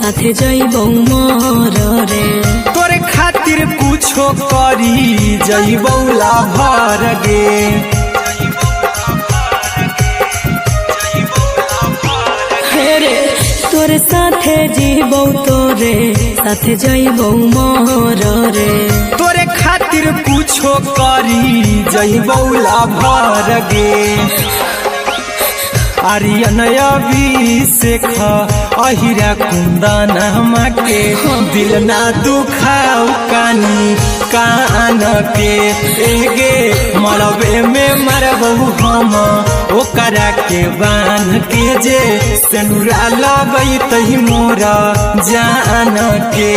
साथे जइबौ मोर रे। तोरे खातिर कुछो करी जइबौ लाभर गे। रे तोरे साथे जीबौ तोरे साथे जइबौ मोर रे। तोरे खातिर कुछो करी जइबौ लाभर गे। आर्यन अभिषेक अहिरा कुंदन के दिल ना दुखाऊ कानी कान के। एगे मरबे में मरबौ हम ओकरा के बान के जे सेनुरा लगैतै मोरा जान के।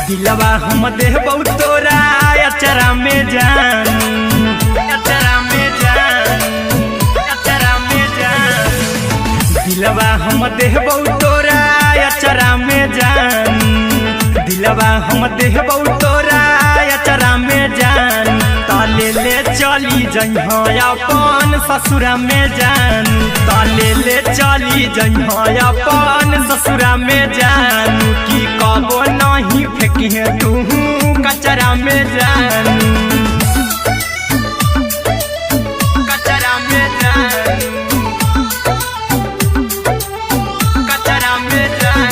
दिलवा हम देबौ तोरा अचरा में जान, अचरा में जान, अचरा में जान। दिलवा हम देबौ तोरा अचरा में जान। दिलवा हम देबौ तोरा अचरा में जान। ताले ले चली जइहो अपन ससुरा में जान। ताले ले चली जइहो अपन ससुरा में जान। की कबो नहीं फेंकिहे तू कचरा में जान, कचरा में जान, कचरा में जान।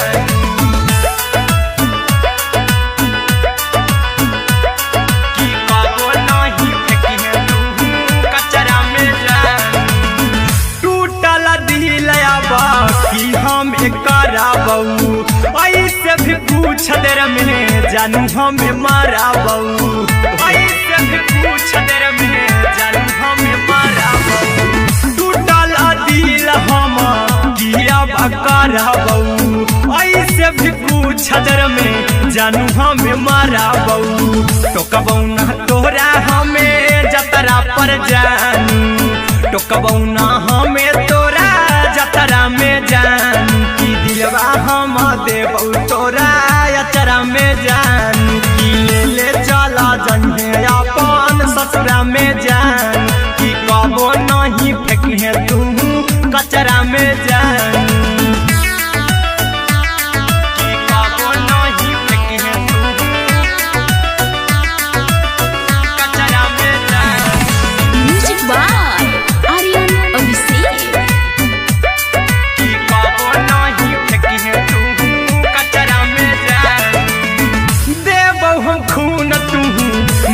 की कबो नहीं फेंकिहे तू कचरा में जान। टूटल दिल आबा की हम कराबौ ऐसे भी पूछ देर में जानू हमें माराबौ। ऐसे भी पूछ देर में जानू हमें माराबौ। टूटल दिल हम किया कराबौ। ऐसे भी पूछ देर में जानू हमें माराबौ। टोकबौ ना तोरा हमें जतरा पर जानू। टोकबौ ना हमें तोरा जतरा में जानू। की दिलवा हम देबौ तोरा अचरा में जान। की ले चला जइहे अपन ससुरा में जान। की कबो नहीं फेंकिहे तू कचरा में जान। की कबो नहीं फेंकिहे तू कचरा में जान। Music by Aryan Abhishek. की कबो नहीं फेंकिहे तू कचरा में जान। देबौ हम खून तू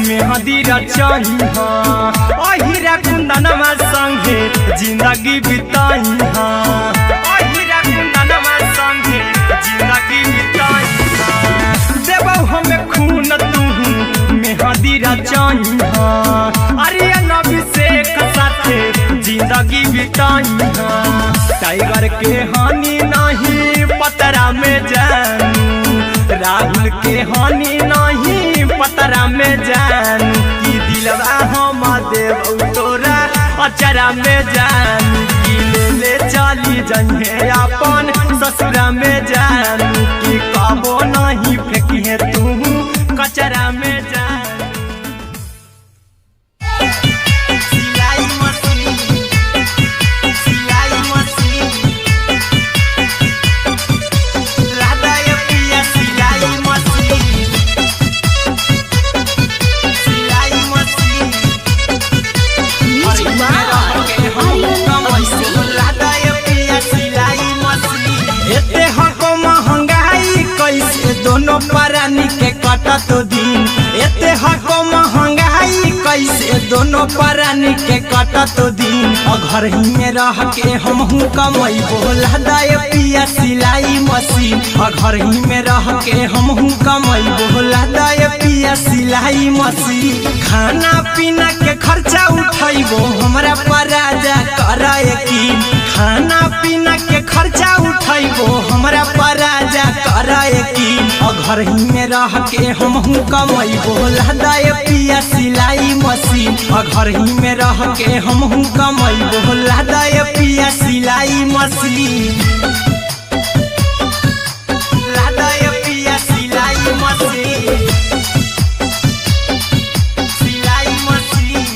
मेहदी रचइहा। अहिरा कुंदनमा संगे जिंदगी बिताइहा। अहिरा कुंदनमा संगे जिंदगी बिताइहा। देबौ हम खून तू मेहदी रचइहा। आर्यन अभिषेक साथे जिंदगी बिताइहा। टाइगर के हानि नहीं पतरा में जानू। राहुल के हानि नहीं पतरा में जानू। की दिलवा हम देबौ तोरा अचरा में जानू। की ले चली जइहे अपन ससुरा में जानू। की कबो नहीं फेंकिहे तू कचरा में जानू। सिलाई मशीन, सिलाई मशीन, राधा ये पिया सिलाई मशीन, सिलाई machine. Music by Aryan Abhishek. Radha ये पिया सिलाई मशीन। एते हको महंगाई कैसे दोनों परानी के कटत दिन। एते हको महंगाई कैसे दोनों परानी के कटत दिन। घर ही में रह के हमहू कमैबो लादा ये पिया सिलाई मशीन। घर ही में रह के हमहू कमैबो लादा ये पिया सिलाई मशीन। खाना पीना के खर्चा उठैबो हमरा पराजा करे यकीन। खाना पीना के खर्चा उठैबो हमरा पराजा करे यकीन। घर ही में रह के हमहू कमैबो लहदाय पिया सिलाई मशीन घर ही में रह के हमहू कमैबो लहदाय पिया सिलाई मशीन लहदाय पिया सिलाई मशीन सिलाई मशीन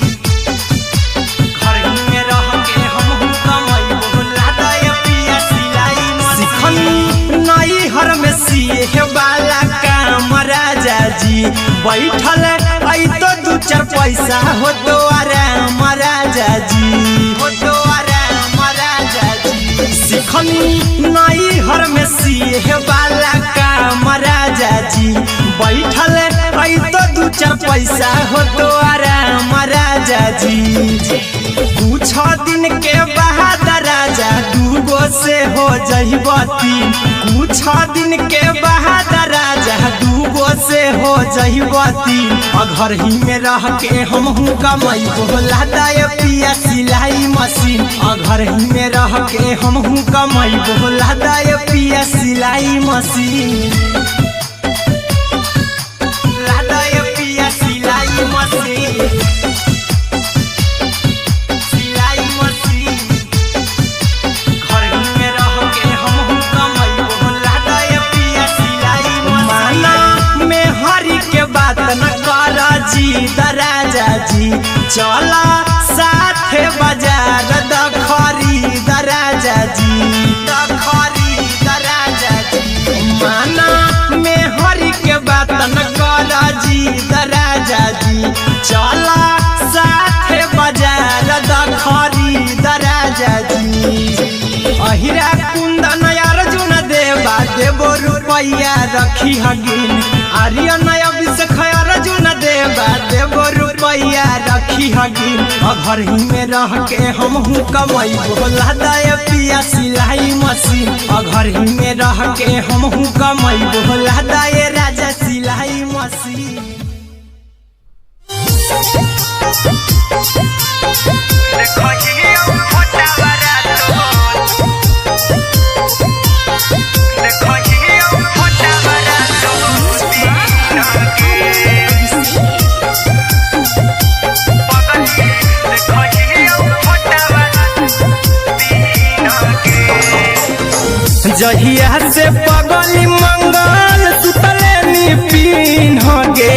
घर ही में रह के हमहू कमैबो लहदाय पिया सिलाई मशीन नई हर में सिए वाला काम राजा जी बैठल आई तो दू चार पैसा हो तो आराम राजा जी हो तो आराम राजा जी सिखनी नई हर में सिए वाला काम राजा जी बैठल आई तो दू चार पैसा हो तो आराम राजा जी कुछ दिन के बाद राजा दूगो से हो जइब तीन कुछ दिन के बाद राजा दूगो से हो जइब तीन घर ही में रह के हमहू कमैबो लहदाय पिया सिलाई मशीन घर ही में रह के हमहू कमैबो लहदाय पिया सिलाई मशीन लहदाय पिया सिलाई मशीन न कर जी दराजा जी चला साथे बाजार द खरीद राजा जी द खरीद राजा जी माना में हरी के बात न कर जी दराजा जी चला साथे बाजार द खरीद राजा जी अहिरा कुंदन अर्जुन देवा देवो रुपया रखी हगिन आर्यन अभिषेक अर्जुन देवा देवो रुपया रखी हगिन घर ही में रह के हमहू कमैबो लहदाय पिया सिलाई मशीन घर ही में रह के हमहू कमैबो लहदाय राजा सिलाई मशीन जहिया से पगली मंगल सुतले निपिन गे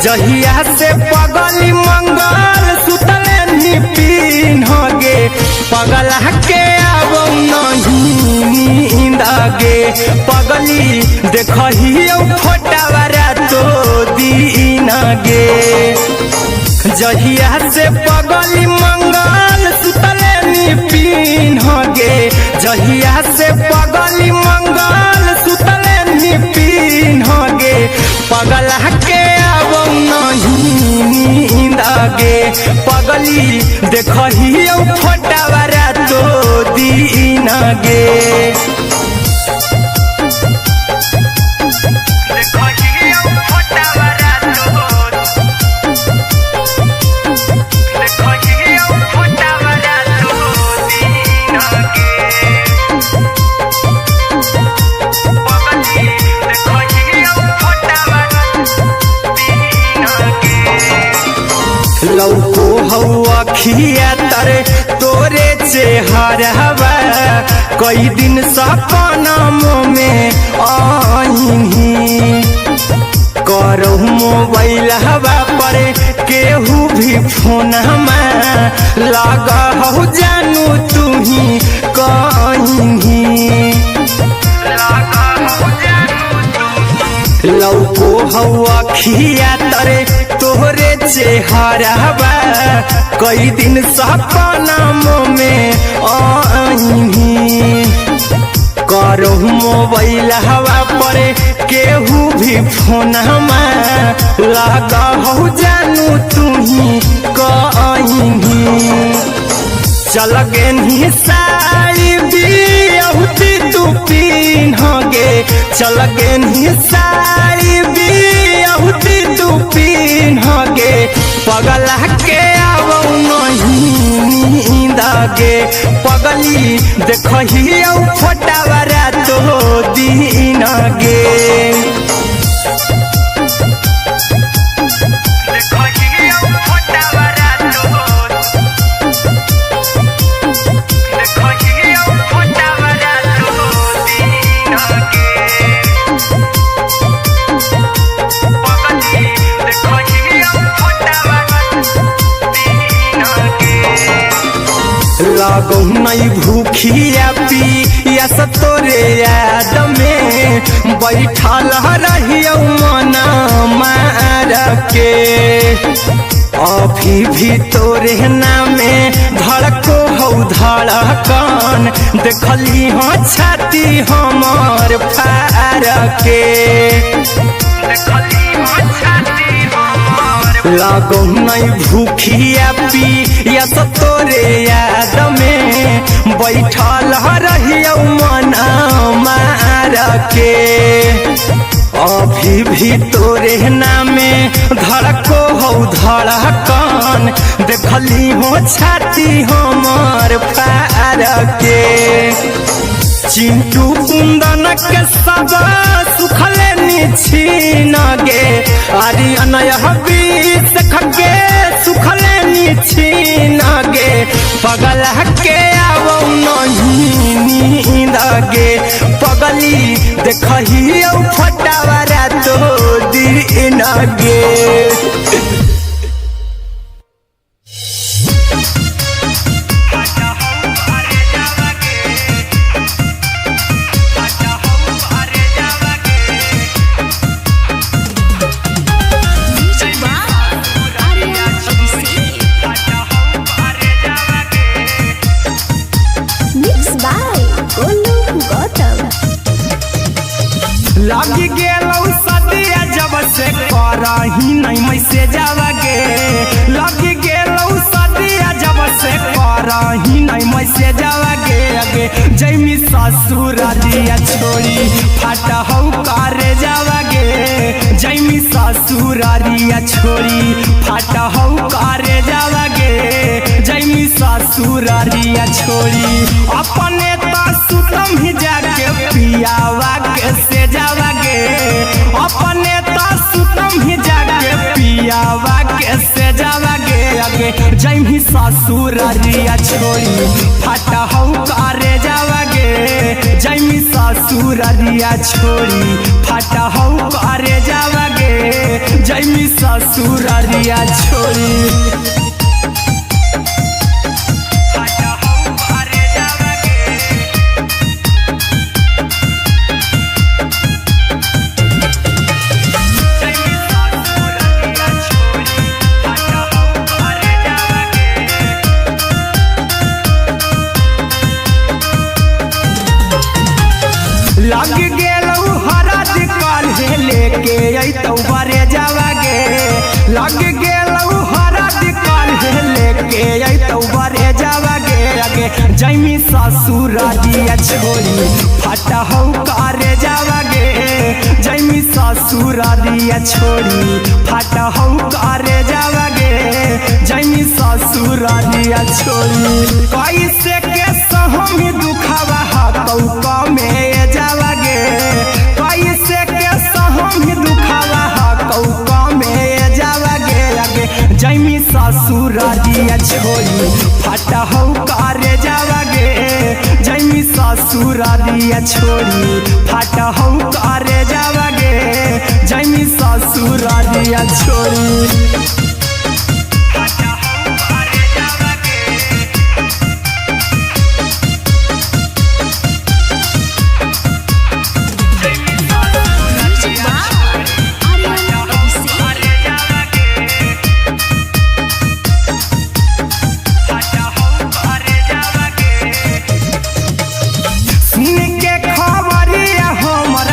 जहिया से पगली मंगल सुतले निपिन गे पगला के अब नहीं नींद गे पगली देखही फोटावारा तो दीन गे जहिया से पगली मंगल सुतले निपिन गे जहिया से पगली मंगल सुतले निपिन गे पगला के अब नहीं नींद गे पगली देखही फोटावारा तो दीन गे लौको हवा खिया तरे तोरे चेहरवा कई दिन सपनों में आईनी करहु मोबाइल हवा पर केहू भी फोन लगा हो जानू तू ही कहीं लौको हवा खिया तरे तोहरे चेहरवा कई दिन सपनों में आईनी करहु मोबाइल हवा पर केहू भी फोन लगा हो जानू तू ही कहीं चल गे साड़ी बिहुती तू पीन गे चल गे साड़ी बिहुती तू पीन गे पगला के अब नहीं नींद गे पगली देखही फोटावारा तो दीन गे नहीं भूखिया पिया तोरे याद में बैठल रहियो मना मार के अभी भी तोरे नामे धड़को हौ धड़कन देखली हो छाती हमर फार के लागो नहीं भूखिया पिया तोरे याद में बैठल रहियो मना मार के अभी भी तोरे नामे धड़को हौ धड़कन देखली हो छाती हमर फार के चिंटू कुंदन के सब सुखले निछीन गे आरी अनय हबीस खगे सुखले निछीन गे पगल के आवो नहीं नींद गे पगली देखही फटावरा तो दिन गे लगी गेलौ सदिया जब से करही नहीं मैसेज गे लगी गेलौ सदिया जब से करही नहीं मैसेज गे अगे जैमी ससुर दिया छोड़ी फट हौ करे जावा गे जैमी ससुर दिया छोड़ी फट हौ करे जावा गे जैमी ससुर दिया छोड़ी अपने तो सुतम ही जाके पियावा के से जावा गे अपने तो सुतम ही जाके पियावा के से जावा गे अगे जैमी ससुर दिया छोड़ी फट हौ करे जावा गे जैमी ससुर दिया छोड़ी फट हौ करे जावा गे जैमी ससुर दिया छोड़ी लग गेलौ हरद काल्हे लेके अइतौ बरे जावा गे लग गेलौ हरद काल्हे लेके अइतौ बरे जावा गे अगे जैमी ससुर दिया छोड़ी फट हौ करे जावा गे जैमी ससुर दिया छोड़ी फट हौ करे जावा गे जैमी ससुर दिया छोड़ी कैसे के सहमी दुखावा हकौ में जावा गे कैसे के सहमी दुखावा हकौ में जावा गे अगे जैमी ससुर दिया छोड़ी फट हौ करे जावा गे जैमी ससुर दिया छोड़ी फट हौ करे जावा गे जैमी ससुर दिया छोड़ी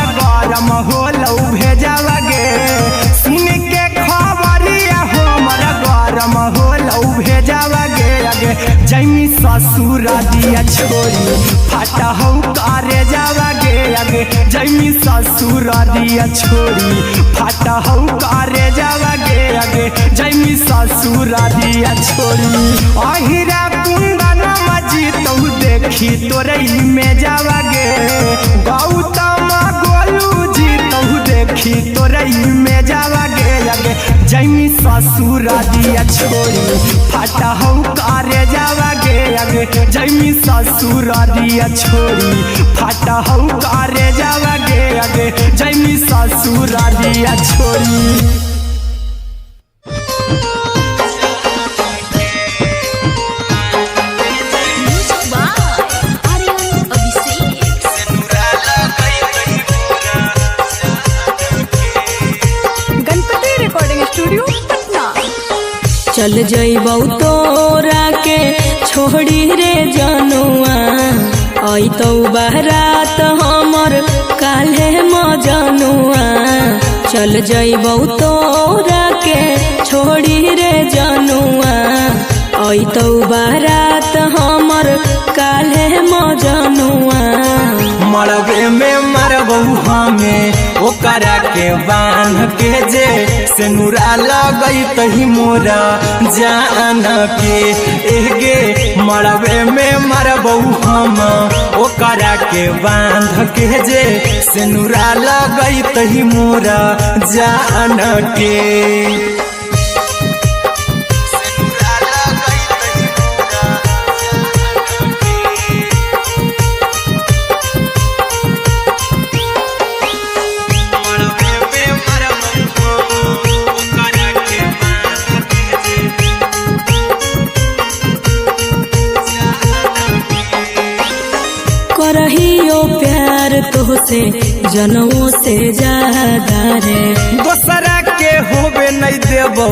होलौ भेजावा गे सुन के खबरिया हमर गरम होलौ भेजावा गे अगे जैमी ससुर दिया छोड़ी फट हौ करे जावा गे अगे जैमी ससुर दिया छोड़ी फट हौ करे जावा गे अगे जैमी ससुर दिया छोड़ी अहिरा कुंदन मजीतौ देखी तोरई में जावा गे गौतम गोलू जीतौ देखी तोरई में जावा गे अगे जैमी ससुर दिया छोड़ी फट हौ करे जावा गे अगे जैमी ससुर दिया छोड़ी फट हौ करे जावा गे अगे जैमी ससुर दिया छोड़ी Music by चल जइबौ तोरा के छोड़ी रे जनुआ आई तो बारात हमर काल्हे मजनुआ चल जइबौ तोरा के छोड़ी रे जनुआ आई तो बारात हमर काल्हे मजनुआ मरबे में मरबौ हमें ओकरा के बांध के जे सिनुरा लगई तही मोरा जान के एगे मरबे में मरबौ हम ओकरा के बांध के जे सिनुरा लगई तही मोरा जान के करहियो प्यार तोहसे जनमों से ज्यादा रे दोसरा के होबे नहीं देबौ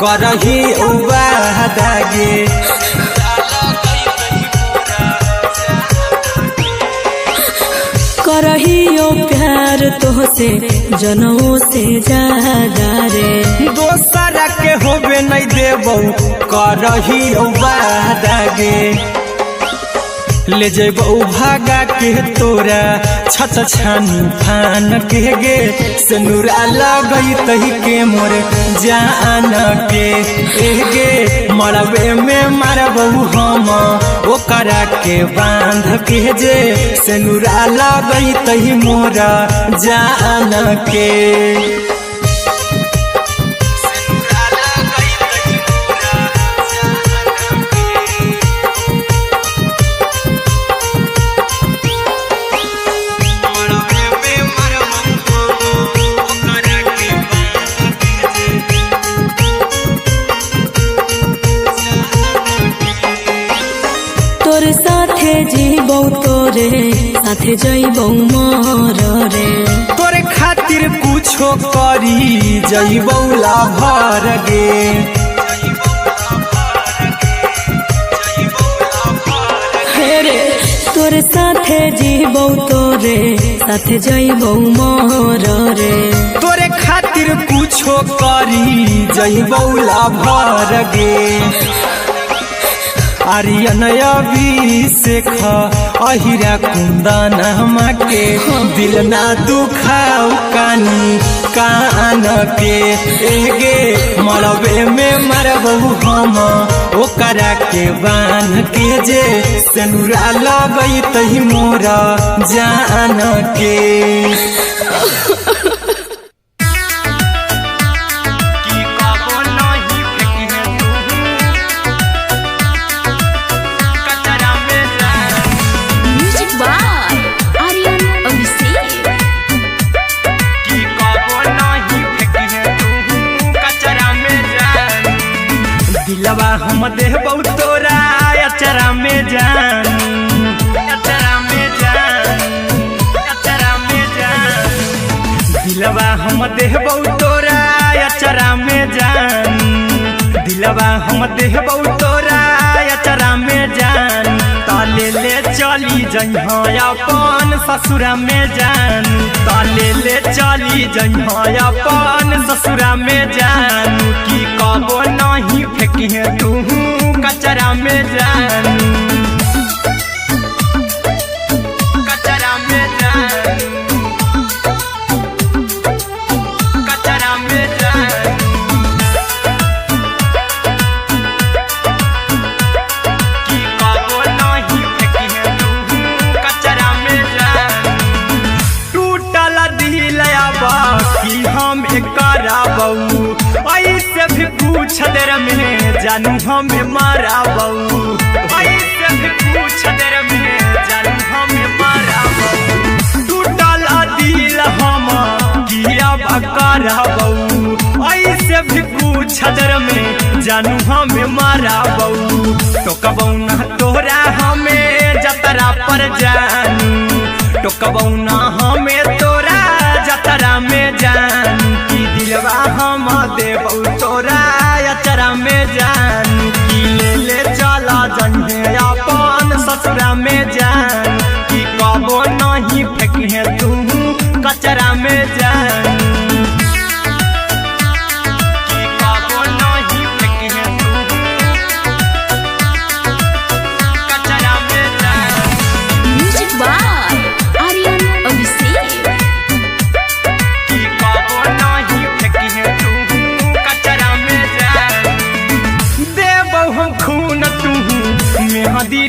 करही उबादागे करहियो प्यार तोहसे जनमों से ज्यादा रे दोसरा के होबे नहीं देबौ करही उबादागे ले जेबौ भागा के तोरा छत छानी फान के गे सिनुरा लगई तही के मोर जान के एगे मरबे में मरबौ हम ओकरा के बांध के जे सिनुरा लगई तही मोरा जान के तोरे साथे जीबौ तोरे साथे जइबौ मर रे तोरे खातिर कुछो करी जइबौ लाभर गे रे तोरे साथे जीबौ तोरे साथे जइबौ मर रे तोरे खातिर कुछो करी जइबौ लाभर गे आर्यन अभिषेक अहिरा कुंदन के दिल ना दुखाऊ कानी कान के एगे मरबे में मरबौ हम ओकरा के बांध के जे सिनुरा लगई तही मोरा जान के दिलवा हम देबौ तोरा अचरा में जान अचरा में जान अचरा में जान दिलवा हम देबौ तोरा अचरा में जान दिलवा हम देबौ तोरा अचरा में जान ताले ले चली जइहा अपन ससुरा में जान ताले ले चली जइहा अपन ससुरा में जान की कबो नहीं फेंकिहे तू कचरा में जान कचरा में जान कचरा में जान की कबो नहीं फेंकिहे तू कचरा में जान टूटल दिल बाकी हम कराबौ ऐसे भी पूछ देर में जानू हमें माराबौ ऐसे भी पूछ देर में जानू हमें माराबौ टूटल दिल हम किया कराबौ ऐसे भी पूछ देर में जानू हमें माराबौ टोकबौ ना तोरा हमें जतरा पर जानू टोकबौ ना हमें तोरा जतरा में जान की दिलवा हम देबौ तोरा अचरा में जान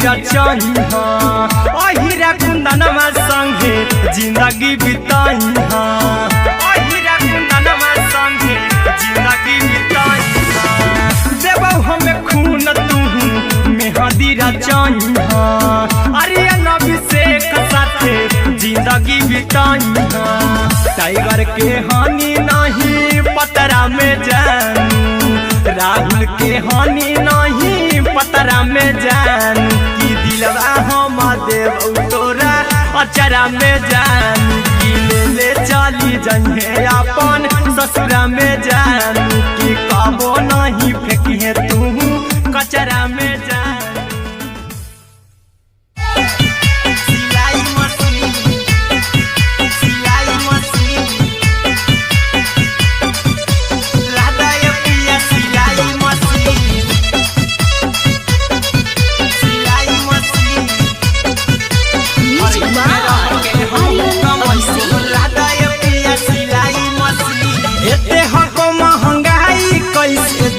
रचैहा अहिरा कुंदनमा संगे जिंदगी बिताइहा अहिरा कुंदनमा संगे जिंदगी बिताइहा देबौ हमें खून तू मेहदी रचैहा अरिया अभिषेक साथे जिंदगी बिताइहा टाइगर के हानि नहीं पतरा में जानू राहुल के हानि नहीं पतरा में जानू की दिलवा हम देव तोरा अचरा में जानू की ले चली जइहे अपन ससुरा में जानू की कबो नहीं फेंकिहे तू कचरा में जानू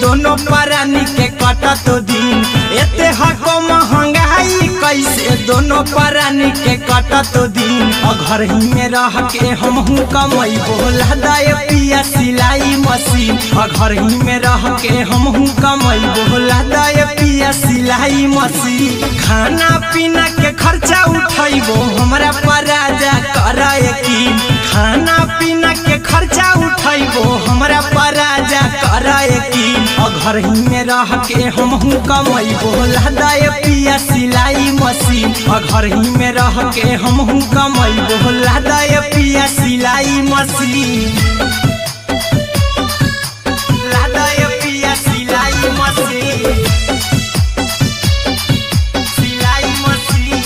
दोनों परानी के कटत दिन एते हको महंगाई कैसे दोनों परानी के कटत दिन घर ही में रह के हमहू कमाई बोला दाय पिया सिलाई मशीन घर ही में रह के हमहू कमाई बोला दाय पिया सिलाई मशीन खाना पीना के खर्चा उठाइबो हमरा पराजा कराए की खाना पीना के खर्चा उठाइबो हमरा पराजा कराए की घर ही में रह के हमहू कमाई बोला दाय पिया सिलाई मशीन घर ही में रह के हमहू कमाई बोला दाय पिया सिलाई मशीन लादाय पिया सिलाई मशीन सिलाई मशीन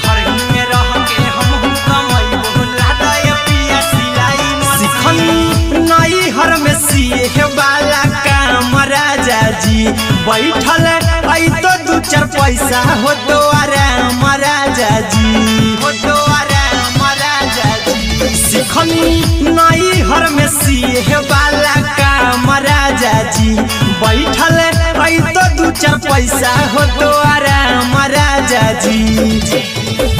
घर ही में रह के हमहू कमाई बोला दाय पिया सिलाई मशीन नई हर में सिए वाला काम राजा जी बैठल आई तो दू चार पैसा हो तो आराम राजा जी हो तो आराम राजा जी सिखनी नई हर में सिए वाला काम राजा जी बैठल आई तो दू चार पैसा हो तो आराम राजा जी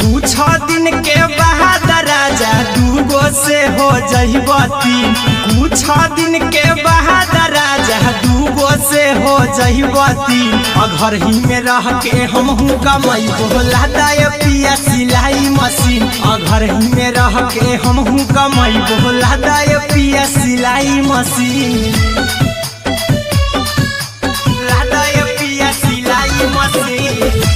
कुछ दिन के बाद राजा दूगो से हो जहिबती कुछ दिन के बाद राजा दूगो से हो जहिबती घर ही में रह के हमहू कमाई बोला दाय पिया सिलाई मशीन घर ही में रह के हमहू कमाई बोला दाय पिया सिलाई मशीन लादाय पिया सिलाई मशीन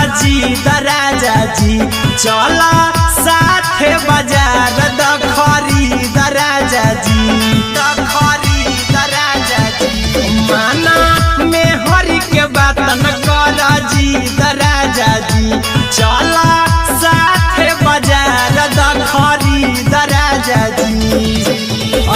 राजा जी चला साथे बाजार खरीद राजा जी खरीद राजा जी माना में हरी के बात न कर जी राजा जी चला साथे बाजार खरीद राजा जी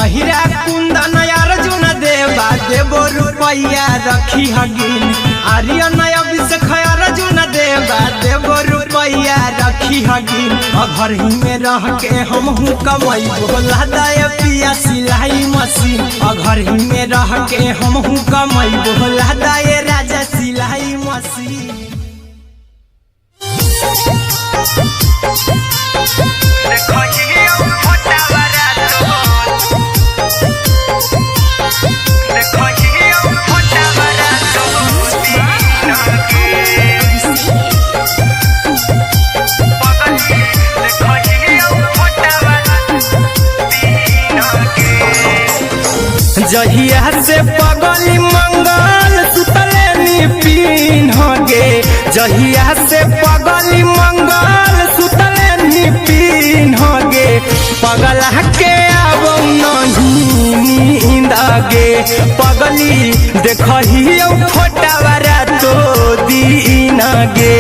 अहिरा कुंदन अर्जुन देवा देवो रुपया रखी हगिन आर्यन अभिषेक अर्जुन देवा देवो रुपया रखी हगिन घर ही में रह के हमहू कमाई बोला दाय पिया सिलाई मशीन घर ही में रह के हमहू कमाई बोला दाय राजा सिलाई मशीन जहिया से पगली मंगल सुतले पिन गे जहिया से पगली मंगल सुतले पिन गे पगला के अब नहीं नींद गे पगली देखही फोटावारा तो दीन गे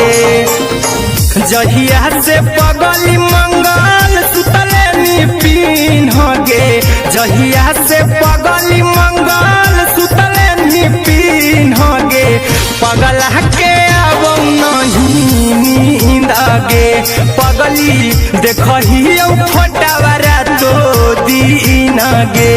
जहिया से पगली मंगल सुतले पिन गे जहिया से पगली मंगल सुतले पिन गे पगला के अब नहीं नींद पगली देखही फोटावारा तो दीन गे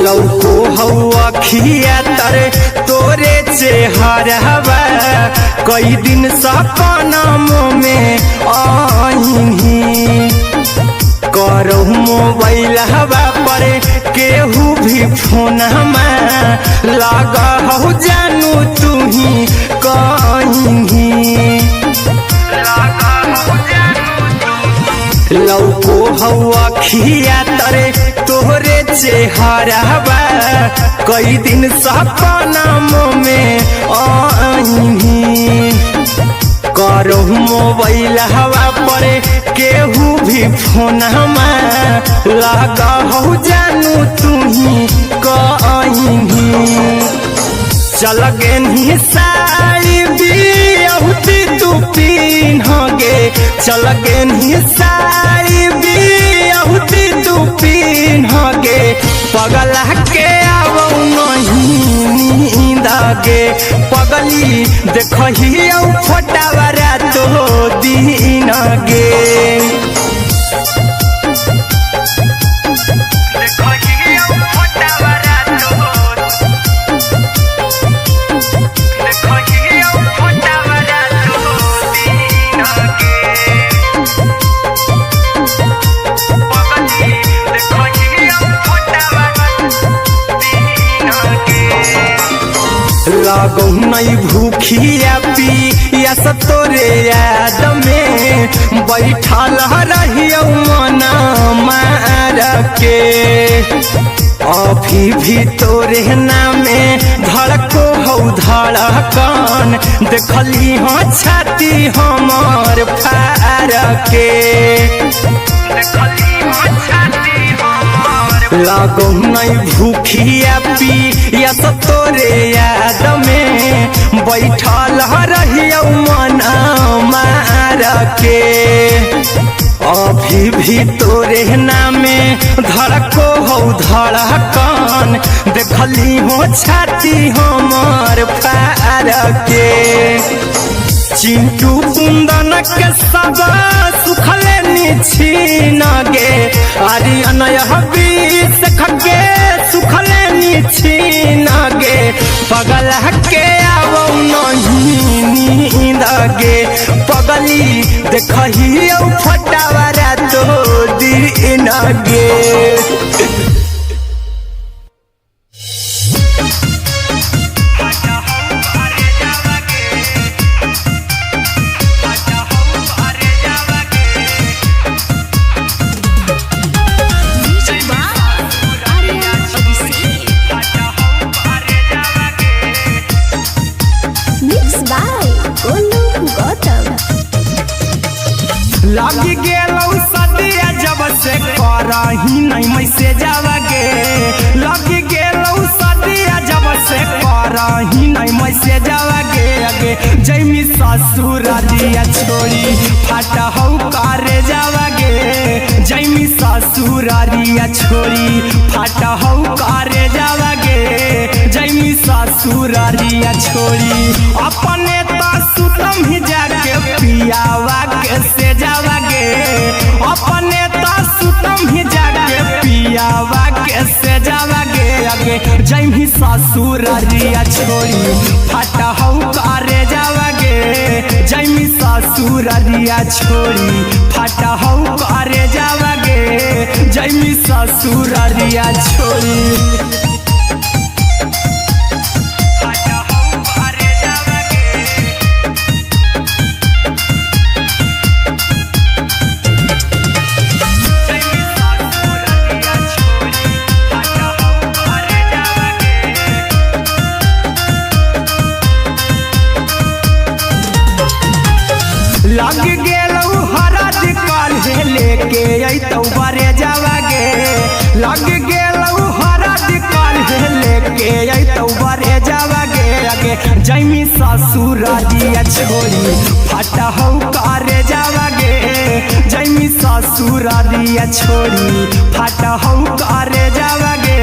लौको हवा खिया तरे तोरे चेहरवा कई दिन सपनों में आईनी करो मोबाइल हवा पर केहू भी फोन लगा हो जानू तू ही कहीं लौको हवा खिया तरे तोहरे चेहरवा कई दिन सपनों में आईनी करो मोबाइल हवा पर केहू भी फोन लगा हो जानू तू ही कहीं चल गे साड़ी बिहुती तू पिन्हगे चल गे साड़ी बिहुती तू पिन्हगे पगला के आवो नहीं नींद गे पगली देखही फोटावारा तो दीन गे लागो नहीं भूखिया पिया तोरे याद में बैठल रहियो मना मार के अभी भी तोरे नामे धड़को हो धड़कन देखली हो छाती हमर फार के लागो नहीं भूखिया पिया तोरे याद में बैठल रहियो मना मार के अभी भी तोरे नामे धड़को हो धड़कन देखली हो छाती हमर फार के चिंटू कुंदन के सब सुखले निछीन गे आर्यन बीस खगे सुखले निछीन गे पगला के आवो नहीं नींद गे पगली देखही फोटावारा तो दीन गे लगी गेलौ सदिया जब से करही नहीं मैसेज गे लगी गेलौ सदिया जब से करही नहीं मैसेज गे अगे जैमी ससुरारिया छोड़ी फाटा हौ करे जावा गे जैमी ससुरारिया छोड़ी फाटा हौ करे जावा गे जैमी ससुरारिया छोड़ी अपने तो सुतम ही जाके पियावा के से जावा गे अपने तो सुतम ही जाके पियावा के से जावा गे अगे जैमी ससुरारिया छोड़ी फाटा हौ करे जावा गे जैमी ससुरारिया छोड़ी फाटा हौ करे जावा गे जैमी ससुरारिया छोड़ी लग गेलौ हरद काल्हे लेके अइतौ बरे जावा गे लग गेलौ हरद काल्हे आगे जैमी ससुरारिया छोड़ी फाटा हो करे जावागे जैमी ससुरारिया छोड़ी फाटा हो करे जावागे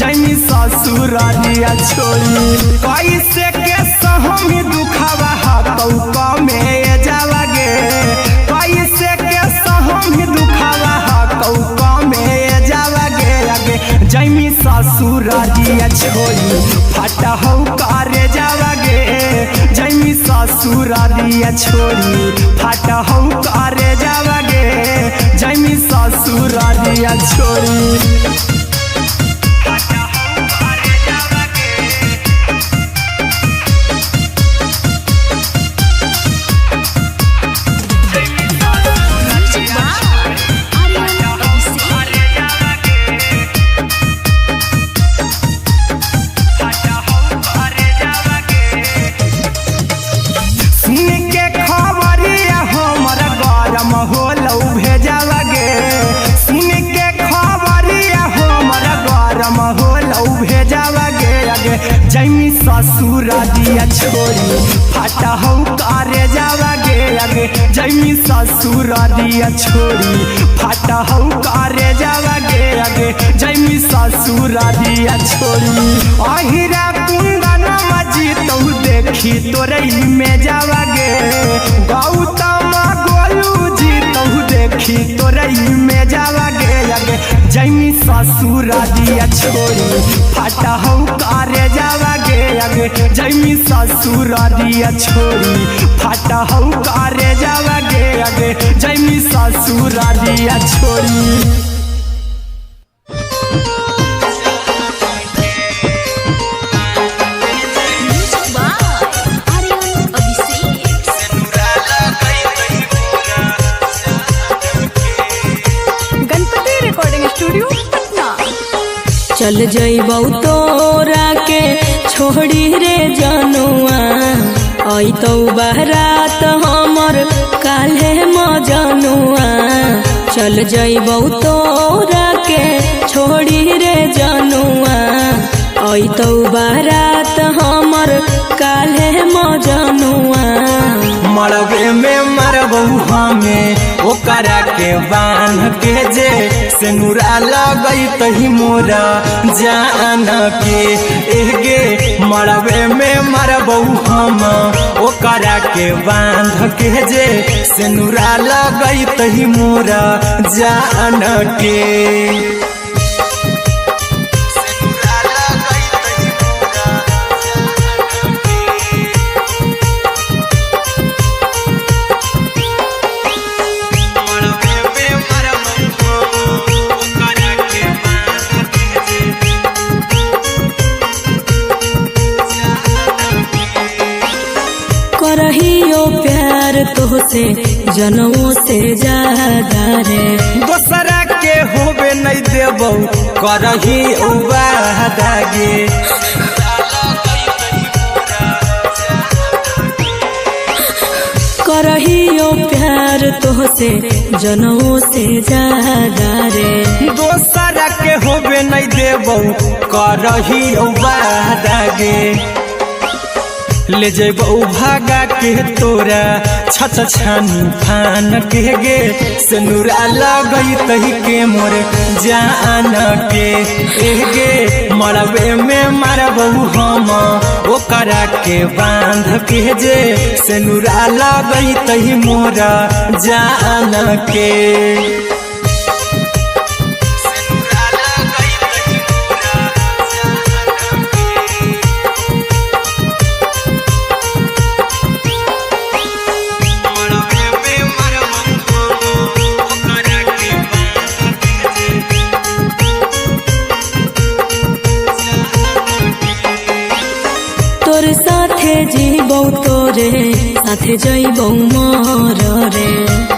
जैमी ससुरारिया छोड़ी कैसे के सहमी दुखावा कौका में जावागे कैसे के सहमी दुखावा कौका में जावागे आगे जैमी ससुरारिया छोड़ी फाटा हो करे जावागे जैमी ससुरारिया छोड़ी फाटा हो करे जावागे जैमी ससुरारिया छोड़ी जैमी ससुरारिया छोड़ी फाटा हो करे जावागे आगे जैमी ससुरारिया छोड़ी फाटा हो करे जावागे आगे जैमी ससुरारिया छोड़ी अहिरा कुंदन मजी तो देखी तोरई में जावागे गौतम गोलू जी तो देखी तोरई में जावागे आगे जैमी ससुरारिया छोड़ी फाटा हो करे जावागे आगे जैमी ससुरारिया छोड़ी फाटा हो करे जावागे आगे जैमी ससुरारिया छोड़ी चल जइबौ तोरा के छोड़ी रे जनुआ आई तो बारात हमर काल्हे मजनुआ चल जइबौ तोरा के छोड़ी रे जनुआ आई तो बारात हमर काल्हे मजनुआ मरबे में मरबौ हमें ओकरा के बांध के जे सेनुरा लगई तही मोरा जान के एगे मरबे में मरबौ हम ओकरा के बांध के जे सेनुरा लगई तही मोरा जान के करहियो प्यार तोहसे जनमों से ज्यादा रे दोसरा के होबे नहीं देबौ करही उबादागे करहियो प्यार तोहसे जनमों से ज्यादा रे दोसरा के होबे नहीं देबौ करही उबादागे ले जेबौ भागा के तोरा छछ छानी फान के गे सेनुरा लगई तही के मोर जान के एगे मरबे में मरबौ हम ओकरा के बांध के जे सेनुरा लगई तही मोरा जान के जीबौ तोरे साथे जइबौ मोर रे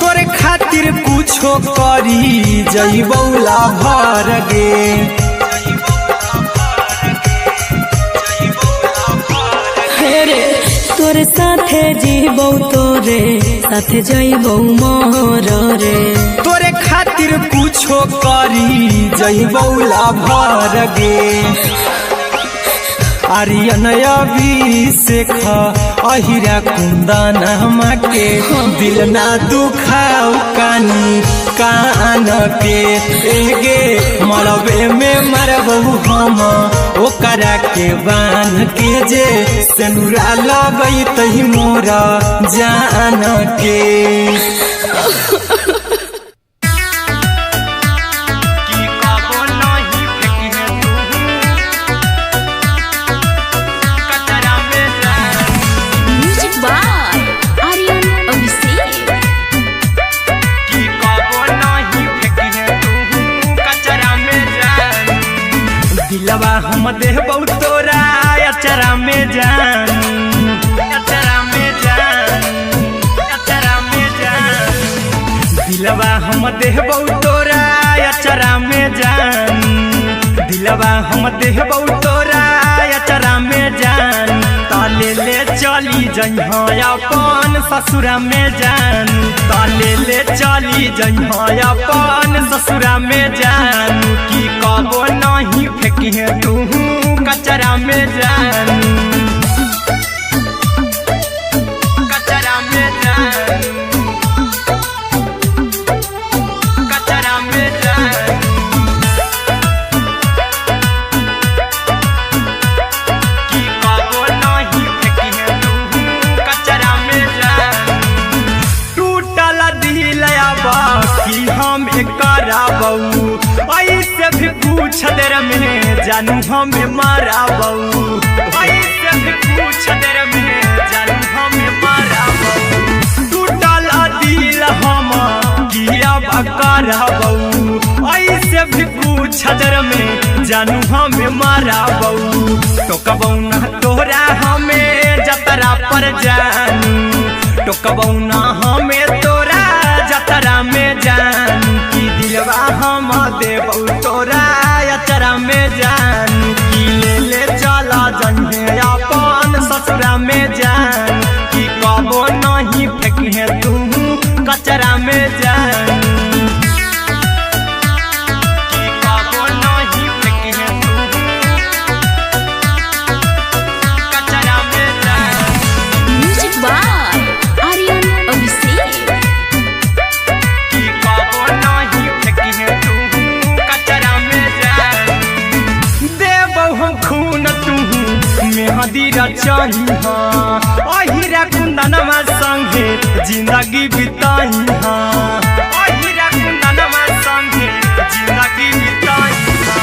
तोरे खातिर कुछो करी जइबौ लाभर गे हेरे तोरे साथे जीबौ तोरे साथे जइबौ मोर रे तोरे खातिर कुछो करी जइबौ लाभर गे आर्यन अभिषेक अहिरा कुंदन के दिल ना दुखाऊ कानी कान के एगे मरबे में मरबू हम ओकरा के बान के जे सनुरा लगई तही मोरा जान के दिलवा हम देबौ तोरा अचरा में जान अचरा में जान अचरा में जान दिलवा हम देबौ तोरा अचरा में जान दिलवा हम देबौ तोरा अचरा में जान ताले ले चली जइहा अपन ससुरा में जान ताले ले चली जइहा अपन ससुरा में जान की कबो नहीं फेंकिहे तू कचरा में जान कचरा में जान कचरा में जान की कबो नहीं फेंकिहे तू कचरा में जान टूटल दिल बाकी हम कराबू ऐसे भी पूछ देर में जानू हमें माराबू ऐसे भी पूछ देर में जानू हमें माराबू टूटल दिल हम किया कराबू ऐसे भी पूछ देर में जानू हमें माराबू टोकबौ ना तोरा हमें जतरा पर जानू टोकबौ ना हमें तोरा जतरा में जान की दिलवा हम देबौ तोरा अचरा में जान की ले चला जइहे अपन ससुरा में जान की कबो नहीं फेंकिहे तू कचरा में जान की कबो नहीं फेंकिहे तू कचरा में जान म्यूजिक बाय आर्यन अभिषेक की कबो नहीं फेंकिहे तू कचरा में जान देबौ हम खून तू मेहदी रचइहा अहिरा कुंदनमा संगे जिंदगी बिताइहा अहिरा कुंदनमा संगे जिंदगी बिताइहा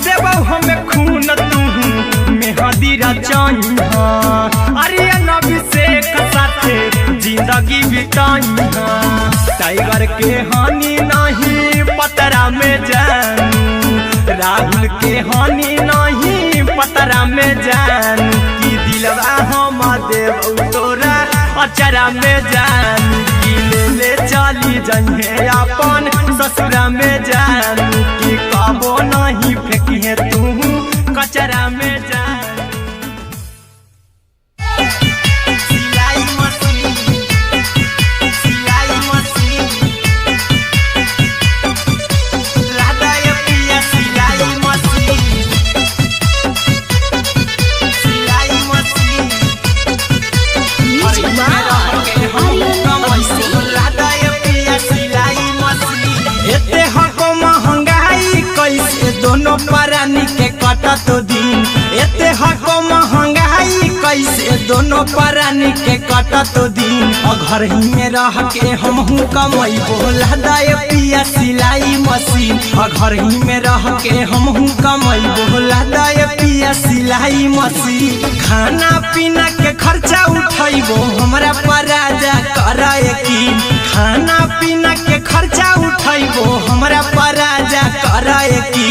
देबौ हम खून तू मेहदी रचइहा आर्यन अभिषेक साथे जिंदगी बिताइहा टाइगर के हानि नहीं पतरा में जानू राहुल के हानि नहीं पतरा में जानू की दिलवा हम देबौ तोरा अचरा में जानू की ले चली जइहे अपन ससुरा में जानू की कबो नहीं फेंकिहे तू कचरा में जानू सिलाई मशीन सिलाई मशीन राधा पिया सिलाई मशीन सिलाई machine music by Aryan Abhishek Radha पिया सिलाई मशीन एते हको महंगाई कैसे दोनों परानी के कटत दिन एते हको महंगाई कैसे दोनों परानी के कटत दिन घर ही में रह के हमहू कमैबो लहदाय पिया सिलाई मशीन घर ही में रह के हमहू कमैबो लहदाय पिया सिलाई मशीन खाना पीना के खर्चा उठैबो हमरा पराजा कराए की खाना पीना के खर्चा उठैबो हमरा पराजा कराए की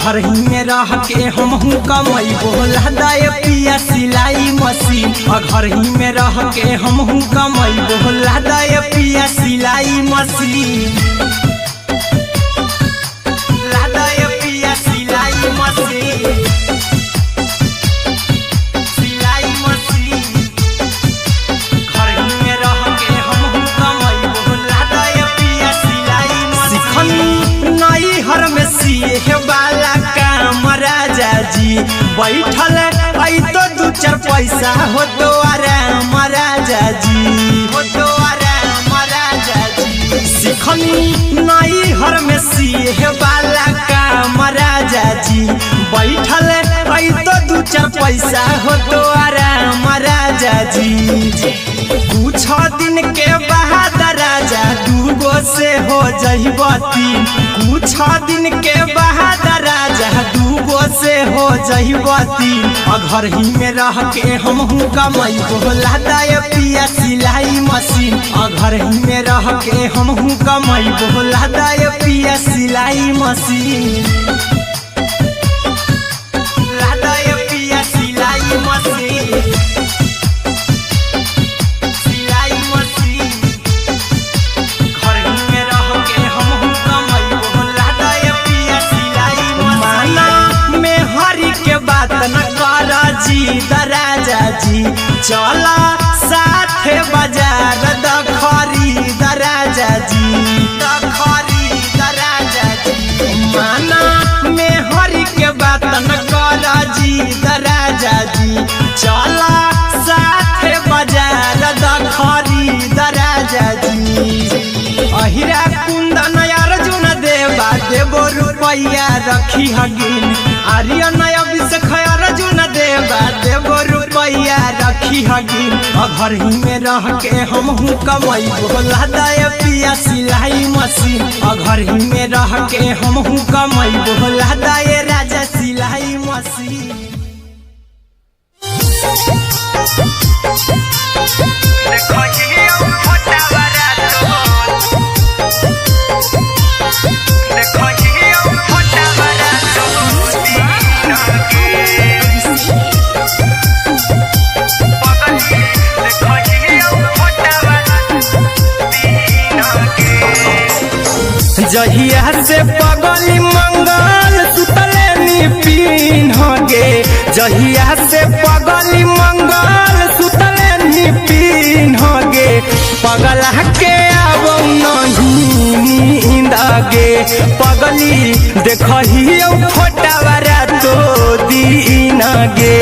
घर ही में रह के हमहू कमैबो लहदाय पिया सिलाई मशीन घर ही में रह के हमहू कमैबो लहदाय पिया सिलाई मशीन लहदाय पिया सिलाई मशीन सिलाई मशीन घर ही में रह के हमहू कमैबो लहदाय पिया सिलाई मशीन नई हर में सिए वाला काम राजा जी बैठल चार पैसा हो तो आराम राजा जी, हो तो आराम राजा जी। सिखनी नई हर में सीहे वाला काम राजा जी, बैठल आई तो दू चार पैसा हो तो आराम राजा जी। कुछ दिन के बाद राजा दूगो से हो जइब तीन, कुछ दिन के बाद राजा दूगो से हो जइब तीन। घर ही में रह के हमहू कमाई बोला दाय पिया सिलाई मशीन, घर ही में रह के हमहू कमाई बोला दाय पिया सिलाई मशीन, लादाय पिया सिलाई मशीन, सिलाई मशीन। घर ही में रह के हमहू कमाई बोला दाय पिया सिलाई मशीन। माना में हरी के बात न कर जी दराजा जी, चला साथे बाजार द खरीद राजा जी, द खरीद राजा जी। माना में हरी के बात न कर जी दराजा जी, चला साथे बाजार द खरीद राजा जी। अहिरा कुंदन अर्जुन देवा देवो रुपया रखी हगिन, आर्यन अभिषेक अर्जुन देवा देवो रुपया रखी हगिन। घर ही में रह के हमहू कमाई बोला दाय पिया सिलाई मशीन, घर ही में रह के हमहू कमाई बोला दाय राजा सिलाई मशीन। जहिया से पगली मंगल सुतले निपिन गे, जहिया से पगली मंगल सुतले निपिन गे। पगला के आबो नहीं नींद गे, पगली देखही फोटावारा तो दीन गे।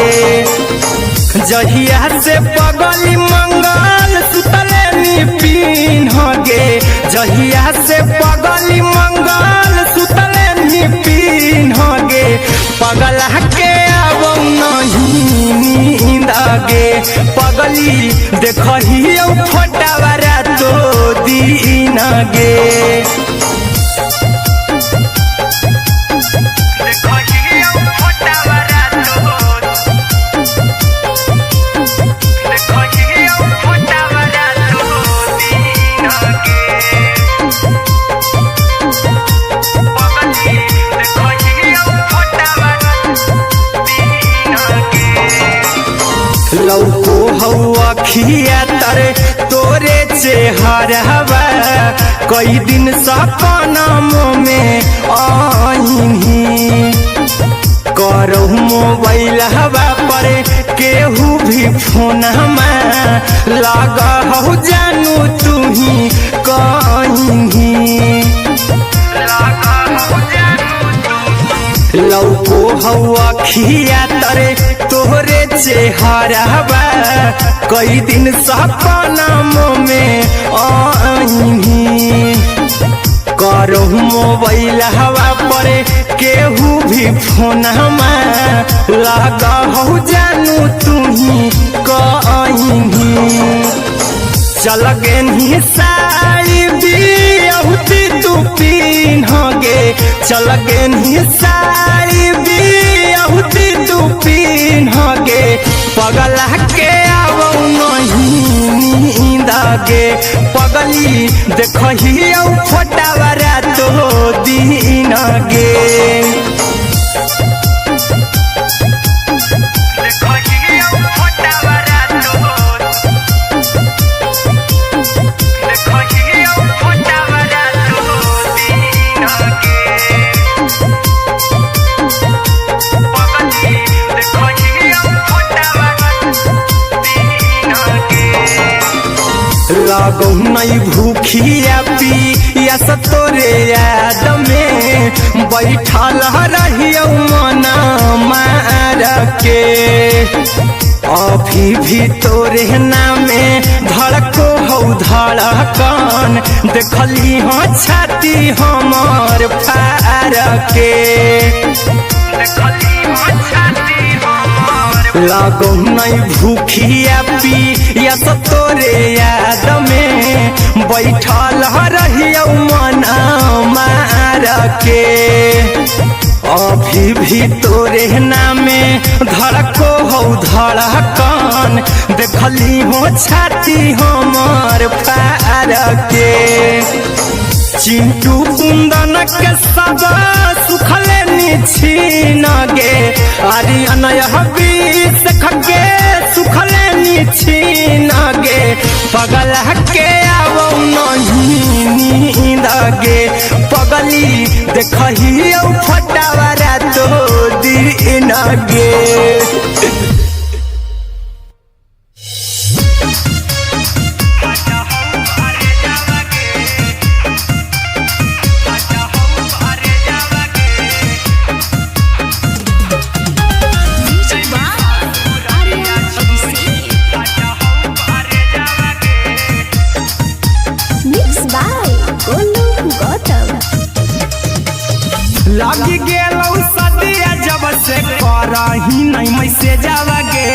जहिया से पगली मंगल सुतले निपिन गे, जहिया से पगली मंगल सुतले निपिन गे। पगला के आबो नहीं नींद गे, पगली देखही फोटावारा तो दीन गे। लौको हवा खिया तरे तोरे चेहरवा, कई दिन सपनों में आईनी। करहु मोबाइल हवा पर केहू भी फोन लगा हो जानू तू ही कहीं। लौको हवा खिया तरे तोहरे चेहरवा, कई दिन सपनों में आईनी। करहु मोबाइल हवा पर केहू भी फोन लगा हो जानू तू ही कहीं। चल गेनी साड़ी बियाहुती तू पीन गे, चल गेनी साड़ी बियाहुती तू पीन गे। पगला के आबो नहीं नींद गे, पगली देखही फोटावारा तो दीन गे। लागो नहीं भूखिया पिया तोरे याद में बैठल रहियो मना मार के अभी भी तोरे नामे धड़को हो धड़कन देखली हो छाती हमर फार के लागो नहीं भूखिया पिया तोरे याद में बैठल रहियो मना मार के अभी भी तोरे नामे धड़को हो धड़कन देखली हो छाती हमर फार के चिंटू कुंदन के सब सुखले निछीन गे आर्यन हबीस खगे सुखले निछीन गे पगल के आवो नहीं नींद गे पगली देखही फटावरा तो दिन गे लगी गेलौ सदिया जब से करही नहीं मैसेज गे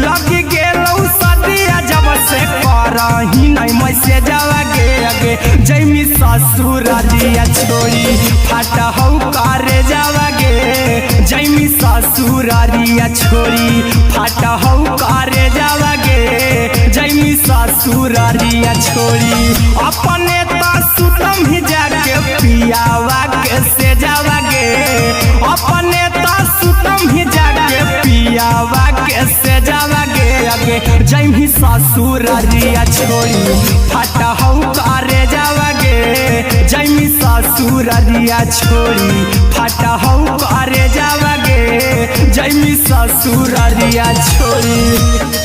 लगी गेलौ सदिया जब से करही नहीं मैसेज गे अगे जैमी ससुरालिया छोड़ी फाटा हौ करे जावा गे जैमी ससुरालिया छोड़ी फाटा हौ करे जावा गे जैमी ससुरालिया छोड़ी अपने तो सुतम ही जाके पियावा के से जावा गे अपने तो सुतम ही जाके पियावा के से जावा गे अगे जैमी ससुरालिया छोड़ी फाटा हौ करे जावा गे जैमी ससुरालिया छोड़ी फाटा हौ करे जावा गे जैमी ससुरालिया छोड़ी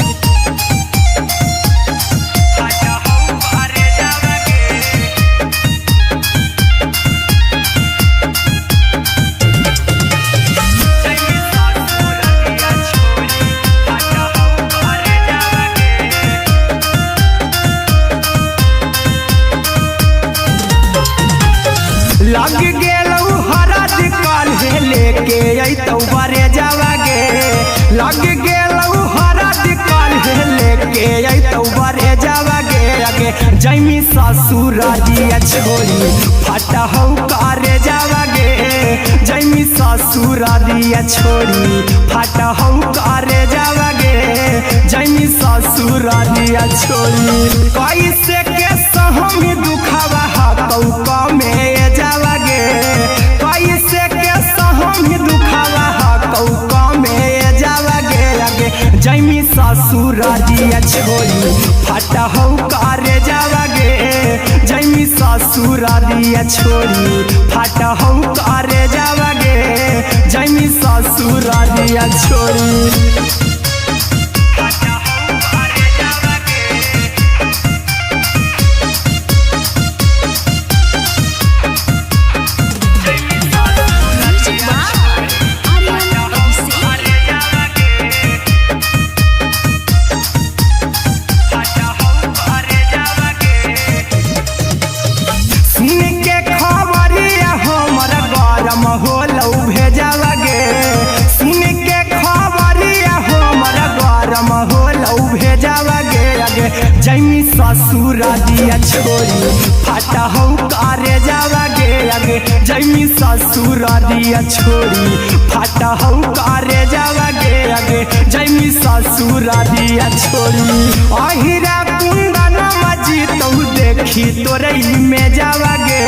लग गेलौ हरद काल्हे लेके अइतौ बरे जावा गे लग गेलौ हरद काल्हे लेके अइतौ बरे जावा गे अगे जैमी ससुरालिया छोड़ी फाटा हौ करे जावा गे जैमी ससुरालिया छोड़ी फाटा हौ करे जावा गे जैमी ससुरालिया छोड़ी कैसे के सहम दुखावा हकौ में जावा गे कैसे के सहम दुखावा हकौ में जावा गे अगे जैमी ससुरालिया छोड़ी फाटा हौ करे जावा गे जैमी ससुरालिया छोड़ी फाटा हौ करे जावा गे जैमी ससुरालिया छोड़ी जैमी ससुरालिया छोड़ी फाटा हौ करे जावा गे अगे जैमी ससुरालिया छोड़ी फाटा हौ करे जावा गे अगे जैमी ससुरालिया छोड़ी अहिरा कुंदन मजी तौ देखी तोरे में जावा गे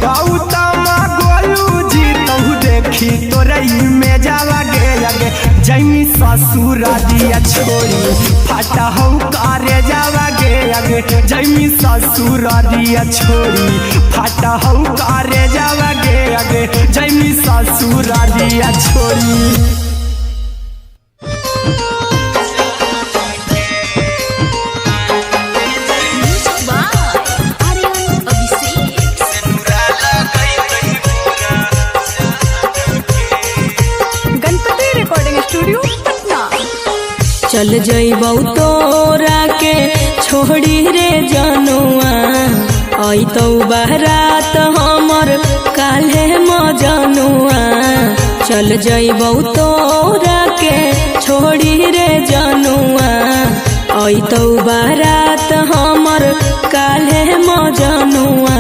गौतम गोलू जी तौ देखी तोरे में जावा गे अगे जैमी ससुरालिया छोड़ी फाटा हौ करे जावा गे अगे जैमी ससुरालिया छोड़ी फाटा हौ करे जावा गे अगे जैमी ससुरालिया छोड़ी चल जइबौ तोरा के छोड़ी रे जनुआ अइतौ बारात हमर काल्हे मजनुआ चल जइबौ तोरा के छोड़ी रे जनुआ अइतौ बारात हमर काल्हे मजनुआ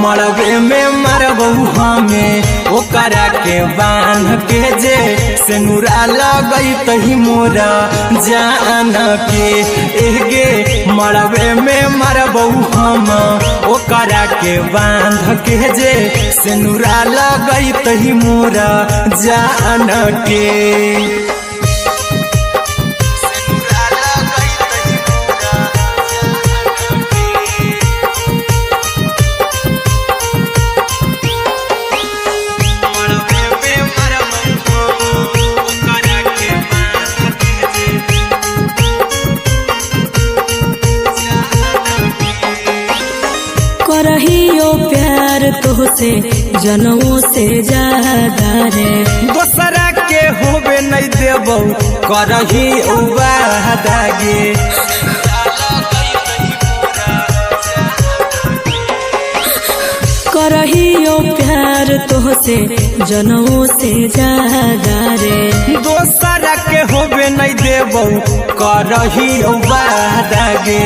मरबे में मरबौ हमें ओकरा के बांध के जे सिनुरा लगैतहि मोरा जान के एगे मरबे में मरबौ हम ओकरा के बांध के जे सिनुरा लगैतहि मोरा जान के करहियो प्यार तोहसे जनमों से ज्यादा रे दोसरा के होबे नहीं देबौ करही वादा गे करहियो प्यार तोहसे जनमों से ज्यादा रे दोसरा के होबे नहीं देबौ करही वादा गे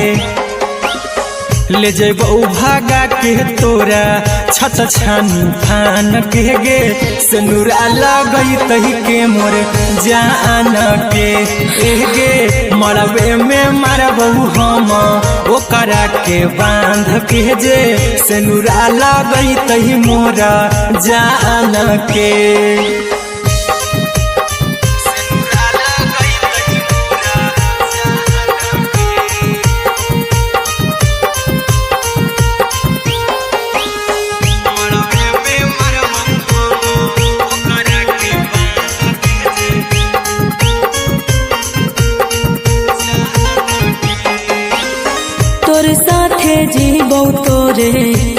ले जेबौ भागा के तोरा छत छानी फान के गे सिनुरा लगैतहि के मोर जान के एगे मरबे में मरबौ हम ओकरा के बांध के जे सिनुरा लगैतहि मोरा जान के तोरे साथे जीबौ तोरे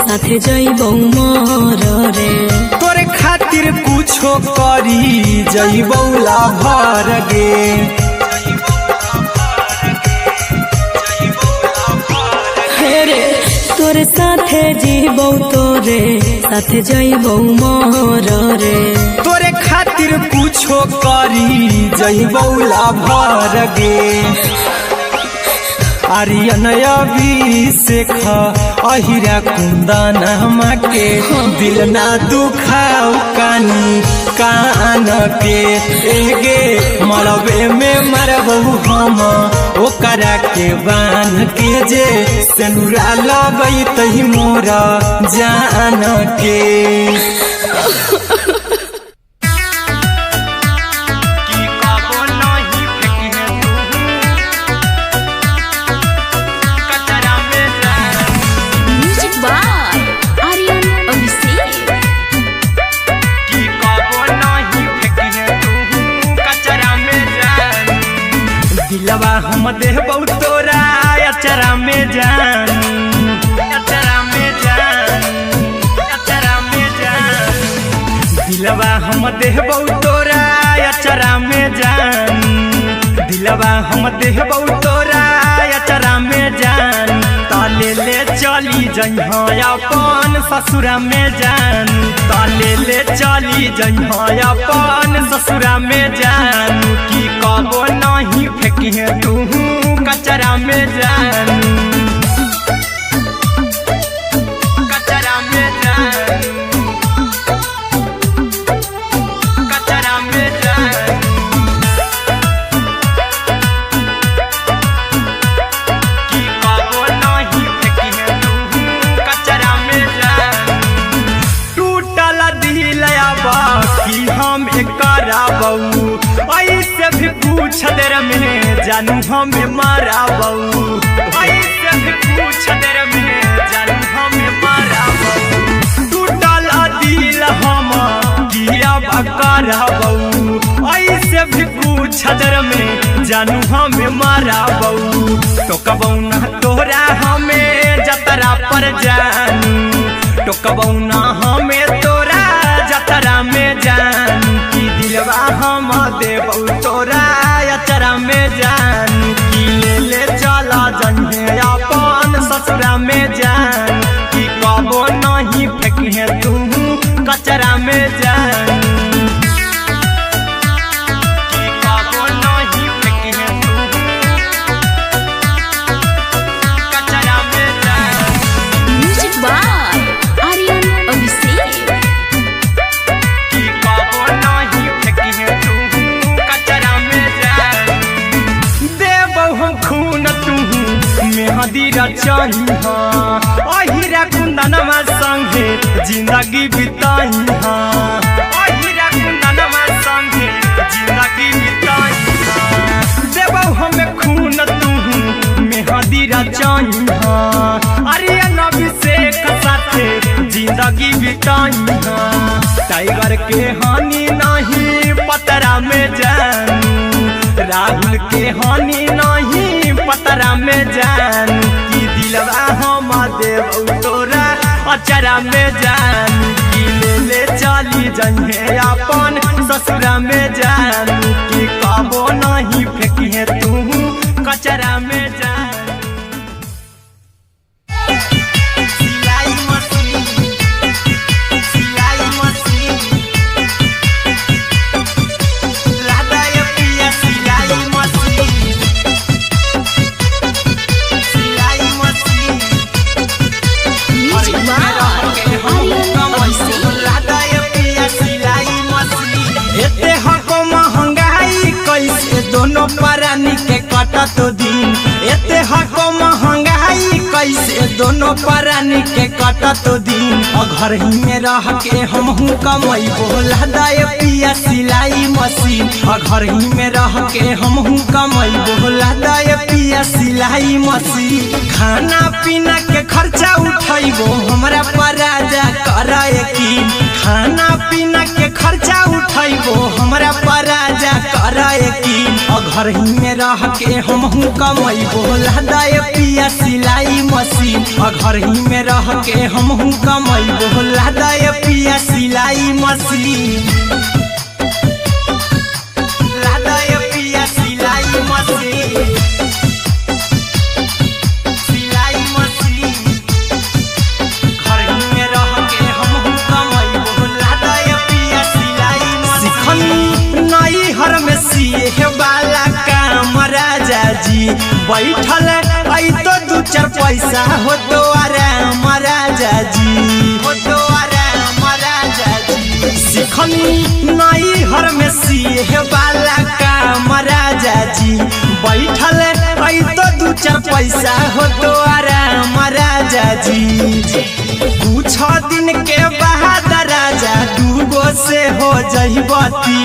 साथे जइबौ मर रे तोरे खातिर कुछो करी जइबौ लाभर गे हे रे तोरे साथे जीबौ तोरे साथे जइबौ मर रे तोरे खातिर कुछो करी जइबौ लाभर गे आर्यन अभिषेक अहिरा कुंदन के दिल ना दुखाऊ कानी कान के एगे मरबे में मरबौ हम ओकरा के बांध के जे सिनुरा लगैतहि मोरा जान के दिलवा हम देबौ तोरा अचरा में जान अचरा में जान अचरा में जान दिलवा हम देबौ तोरा अचरा में जान दिलवा हम देबौ तोरा अचरा में जान ताले ले चली जइहा अपन ससुरा में जान ताले ले चली जइहा अपन ससुरा में जान की कबो नहीं फेंकिहे तू कचरा में जान कचरा में जान कचरा में जान की कबो नहीं फेंकिहे तू कचरा में जान टूटल दिल बाकी हम कराबौ ऐसे भी पूछ देर में जानू हमें माराबौ ऐसे भी पूछ देर में जानू हमें माराबौ टूटल दिल हम किया कराबौ ऐसे भी पूछ देर में जानू हमें माराबौ टोकबौ ना तोरा हमें जतरा पर जानू टोकबौ ना हमें तोरा जतरा में जान की दिलवा हम देबौ तोरा अचरा में जान जाई हाँ अहिरा कुंदनमा संगे जिंदगी बिताई हाँ अहिरा कुंदनमा संगे जिंदगी बिताई हाँ देबौ हमें खून तू मेहदी रचाई हाँ अरे अभिषेक साथे जिंदगी बिताई हाँ टाइगर के हानि नहीं पतरा में जानू राहुल के हानि नहीं पतरा में जानू की दिलवा हम देव तोरा अचरा में जानू की ले चली जहे अपन ससुरा में जानू की कबो नहीं फेंकिए तू कचरा में जानू दोनों परानी के कटत दिन एते हको महंगाई कैसे दोनों परानी के कटत दिन घर ही में रह के हमहू कमाई बोला दाय पिया सिलाई मशीन घर ही में रह के हमहू कमाई बोला दाय पिया सिलाई मशीन खाना पीना के खर्चा उठाइबो हमरा पराजा कराए की खाना पीना के खर्चा उठाइबो हमरा पराजा कराए की घर ही में रह के हमहू कमाई बोला दाय पिया सिलाई मशीन घर ही में रह के हमहू कमाई बोला दाय पिया सिलाई मशीन लादाय पिया सिलाई मशीन सिलाई मशीन घर ही में रह के हमहू कमाई बोला दाय पिया सिलाई मशीन नई हर में सिए वाला काम राजा जी बैठल आई तो दू चार पैसा हो तो आराम राजा जी हो तो आराम राजा जी सिखनी नई हर में सिए वाला काम राजा जी बैठल आई तो दू चार पैसा हो तो आराम राजा जी कुछ दिन के बाद राजा दूगो से हो जहिबती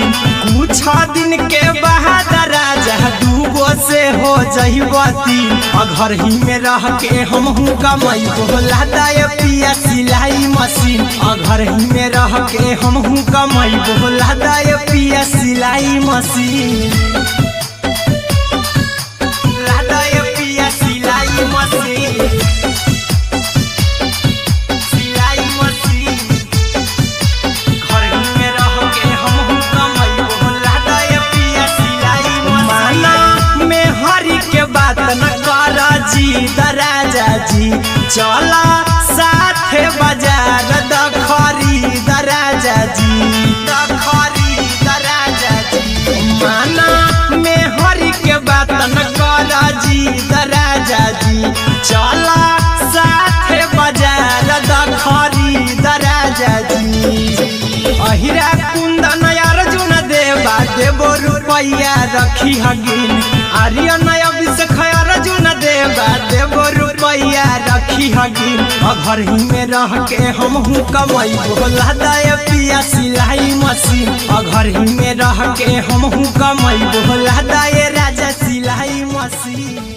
कुछ दिन के बाद राजा दूगो से हो जहिबती घर ही में रह के हमहू कमाई बोला दाय पिया सिलाई मशीन घर ही में रह के हमहू कमाई बोला दाय पिया सिलाई मशीन लादाय पिया सिलाई मशीन राजा जी चला साथे बाजार खरीद राजा जी खरीद राजा जी माना में हरी के बात न कर जी राजा जी चला साथे बाजार खरीद राजा जी अहिरा कुंदन अर्जुन देवा देवो रुपया रखी हगिन आर्यन अभिषेक अर्जुन देवा देवो रुपया रखी हगिन घर ही में रह के हमहू कमाई बोला दाय पिया सिलाई मशीन घर ही में रह के हमहू कमाई बोला दाय राजा सिलाई मशीन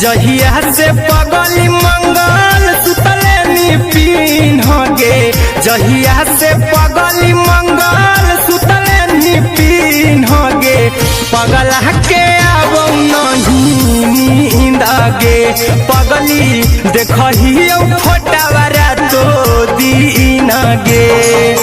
जहिया से पगली मंगल सुतले पीन गे जहिया से पगली मंगल सुतले पीन गे पगला के आबो नहीं नींद गे पगली देखहियो फोटावारा तो दीन गे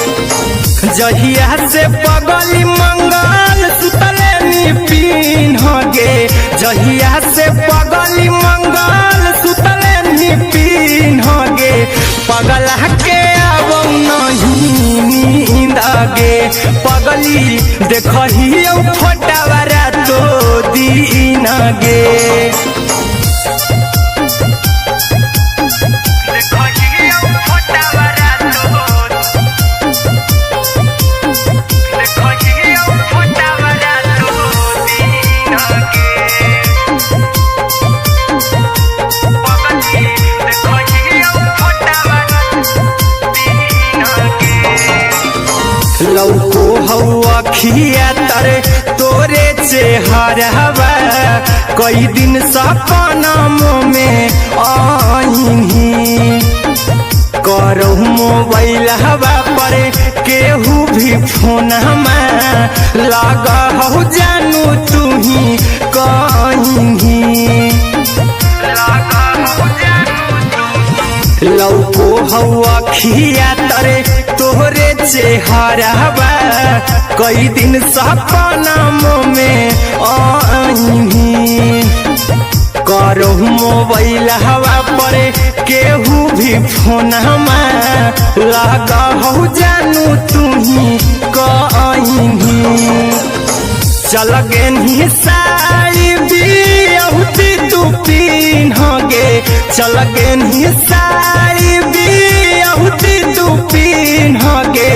जहिया से पगली मंगल सुतले पीन गे जहिया से पगली मंगल सुतले पीन गे पगला के आबो नहीं नींद गे देखही फोटावारा तो दीन गे लौको हवा खिया तरे तोरे चेहरवा कई दिन सपना में आईनी करहु मोबाइल हवा पर केहू भी फोन में लगा हो जानू तू ही कहीं लौको हवा खिया तरे तोहरे चेहरवा कई दिन सपना में आईनी करहु मोबाइल हवा पर केहू भी फोन में लगा हो जानू तू ही कहीं चल गेनी साड़ी बियहुती तू पिन्हगे चल गेनी साड़ी बियहुती तू पिन्हगे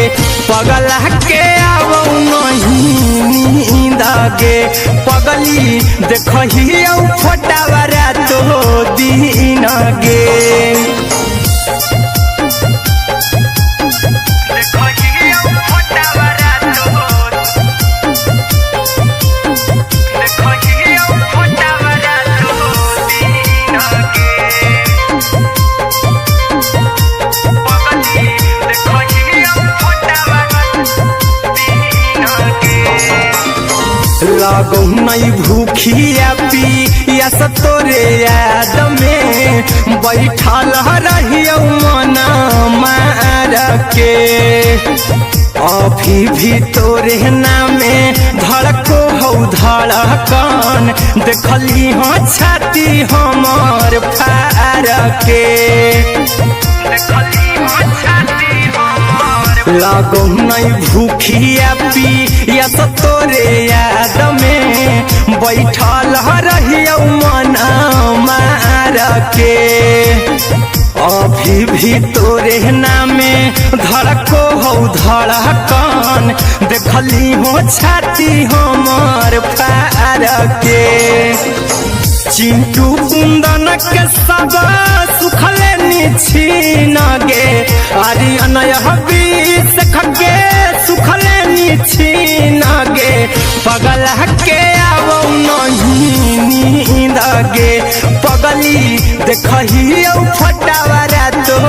पगला के आवौ नहीं नींद गे पगली देखही फोटावारा तो दीन गे लागौ नहीं भूखिया पिया तोरे याद में बैठल रहियो मना मार के अभी भी तोरे नामे धड़को हो धड़कन देखली हो छाती हमर फार के लागौ नहीं भूखिया पिया तोरे याद में बैठल रहियो मना मार के अभी भी तोरे नामे धड़को हो धड़कन देखली हो छाती हमर फार के चिंटू कुंदन के सब सुखले निछीन गे आर्यन हबीस खगे सुखले निछीन गे पगला के आवौ नहीं नींद गे पगली देखही फोटावारा तो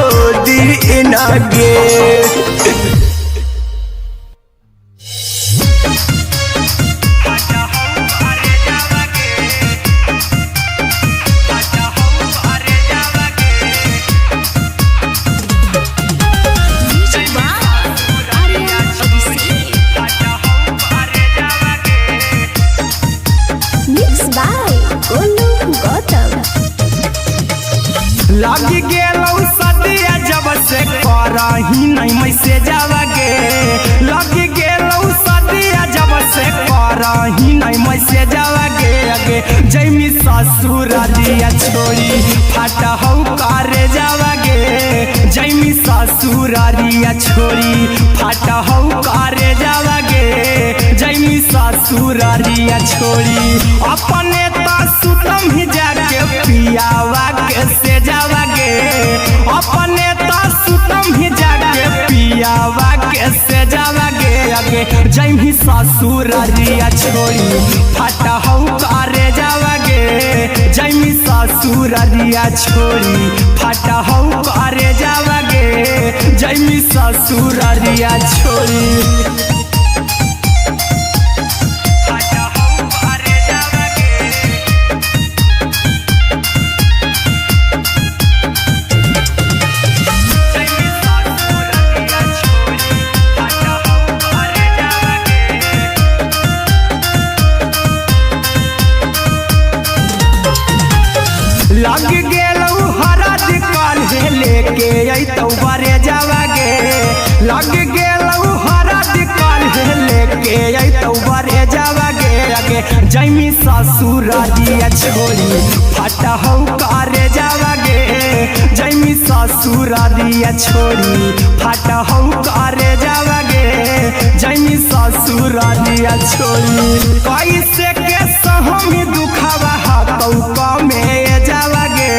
दीन गे लागी गेलौ सदिया जब से करही नहीं मैसेजवा गे लागी गेलौ सदिया जब से करही नहीं मैसेजवा गे अगे जैमी ससुरालिया छोड़ी फाटा हौ करे जावा गे जैमी ससुरालिया छोड़ी फाटा हौ करे जावा गे जैमी ससुरालिया छोड़ी अपने तो सुतम ही जाके पियावा के से जावा गे अपने तो सुतम ही जाके पियावा के से जावा गे अगे जैमी ससुरालिया छोड़ी फाटा हौ करे जावा गे जैमी ससुरालिया छोड़ी फाटा हौ करे जावा गे जैमी ससुरालिया छोड़ी लग गेलौ हरद काल्हे लेके अइतौ बरे जावा गे लग गेलौ हरद जावा गे आगे जैमी ससुर दिया छोड़ी फाटा हो करे जावा गे जैमी ससुर दिया छोड़ी फाटा हो करे जावा गे जैमी ससुर दिया छोड़ी कैसे के सहमी दुखावा कौका में जावा गे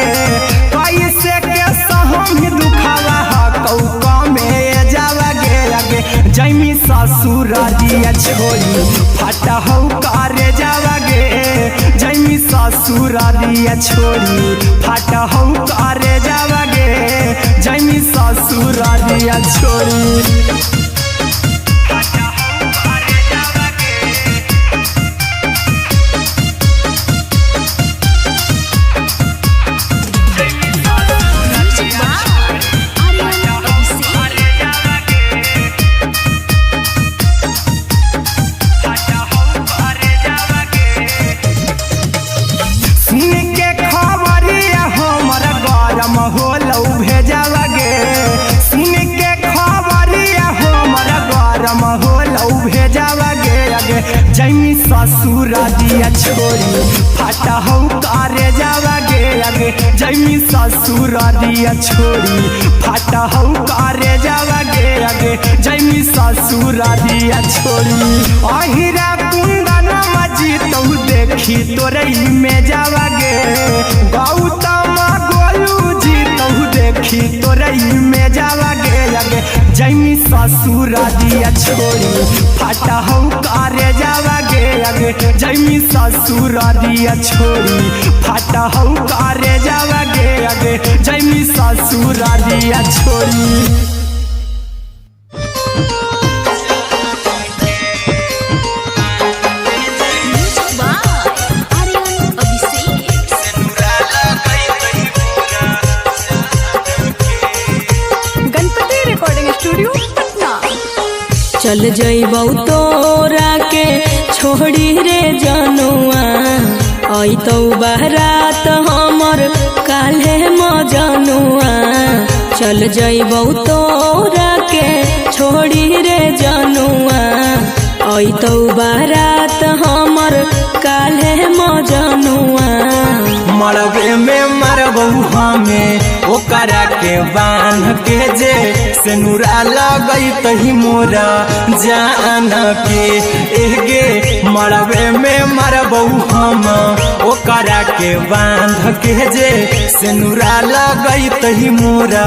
कैसे के सहमी दुखावा कौका में जावा गे आगे जैमी ससुर दिया छोड़ी फाटा हो करे जावा गे जैमी ससुर दिया छोड़ी फाटा हो करे जावा गे जैमी ससुर दिया छोड़ी जैमी ससुर दिया छोड़ी फाटा हो करे जावा गे आगे जैमी ससुर दिया छोड़ी फाटा हो करे जावा गे आगे जैमी ससुर दिया छोड़ी अहिरा कुंदन मजी तो देखी तोरई में जावा गे गौतम गोलू जी तो देखी तोरई में जावा गे आगे जैमी ससुर दिया छोड़ी फाटा हो करे जावा गे आगे जैमी ससुर दिया छोड़ी फाटा हो करे जावा गे आगे जैमी ससुर दिया छोड़ी चल जइबौ तोरा के छोड़ी रे जनुआ आई तो बारात हमर काल्हे मजनुआ चल जइबौ तोरा के छोड़ी रे जनुआ आई तो बारात हमर काल्हे मजनुआ मरबे में मरबौ हमें ओकरा के बांध के जे सेनुरा लगई तही मोरा जान के एगे मरबे में मरबौ हम ओकरा के बांध के जे सेनुरा लगई तही मोरा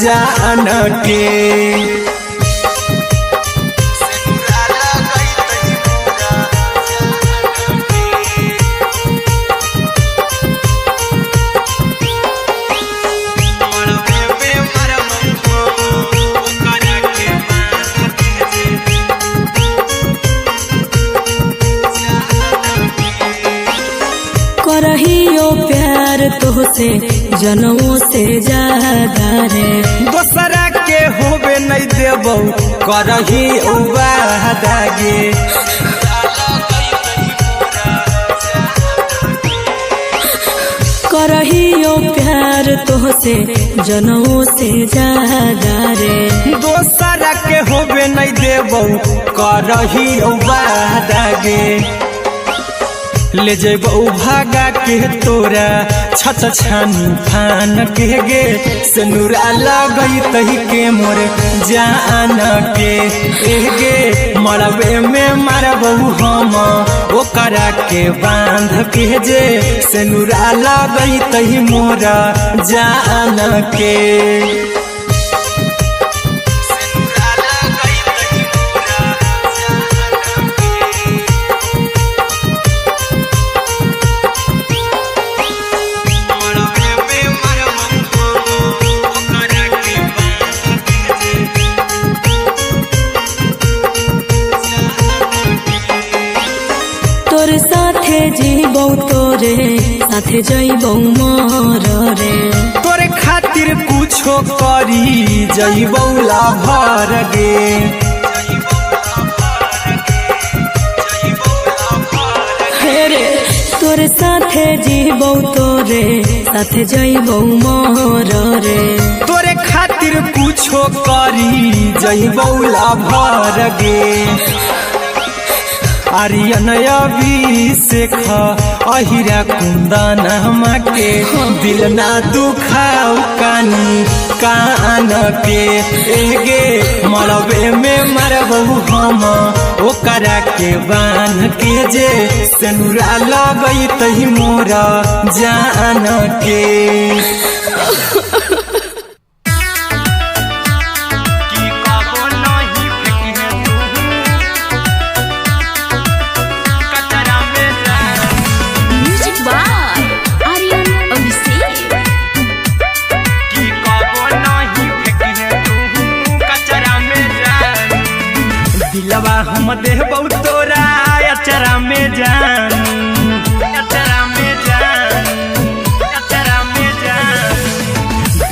जान के करहियो प्यार तोहसे जनमों से ज्यादा रे दोसरा के होबे नहीं देबौ करही वादा गे करहियो प्यार तोहसे जनमों से ज्यादा रे दोसरा के होबे नहीं देबौ करही वादा गे ले जेबौ भागा के तोरा छत छानी फान के गे सेनुरा लगई तही के मोर जान के एगे मरबे में मरबौ हम ओकरा के बांध के जे सेनुरा लगई तही मोरा जान के तोरे साथे जीबौ तोरे साथे जइबौ मोर रे तोरे खातिर कुछो करी जइबौ लाभर गे रे तोरे साथे जीबौ तोरे साथे जइबौ मोर रे तोरे खातिर कुछो करी जइबौ लाभर गे आर्यन अभिषेक अहिरा कुंदन के दिल ना दुखाऊ कानी कान के एगे मरबे में मरबहू हम ओकरा के बान के जे सेनुरा लगई तही मोरा जान के दिलवा हम देबौ तोरा अचरा में जान अचरा में जान अचरा में जान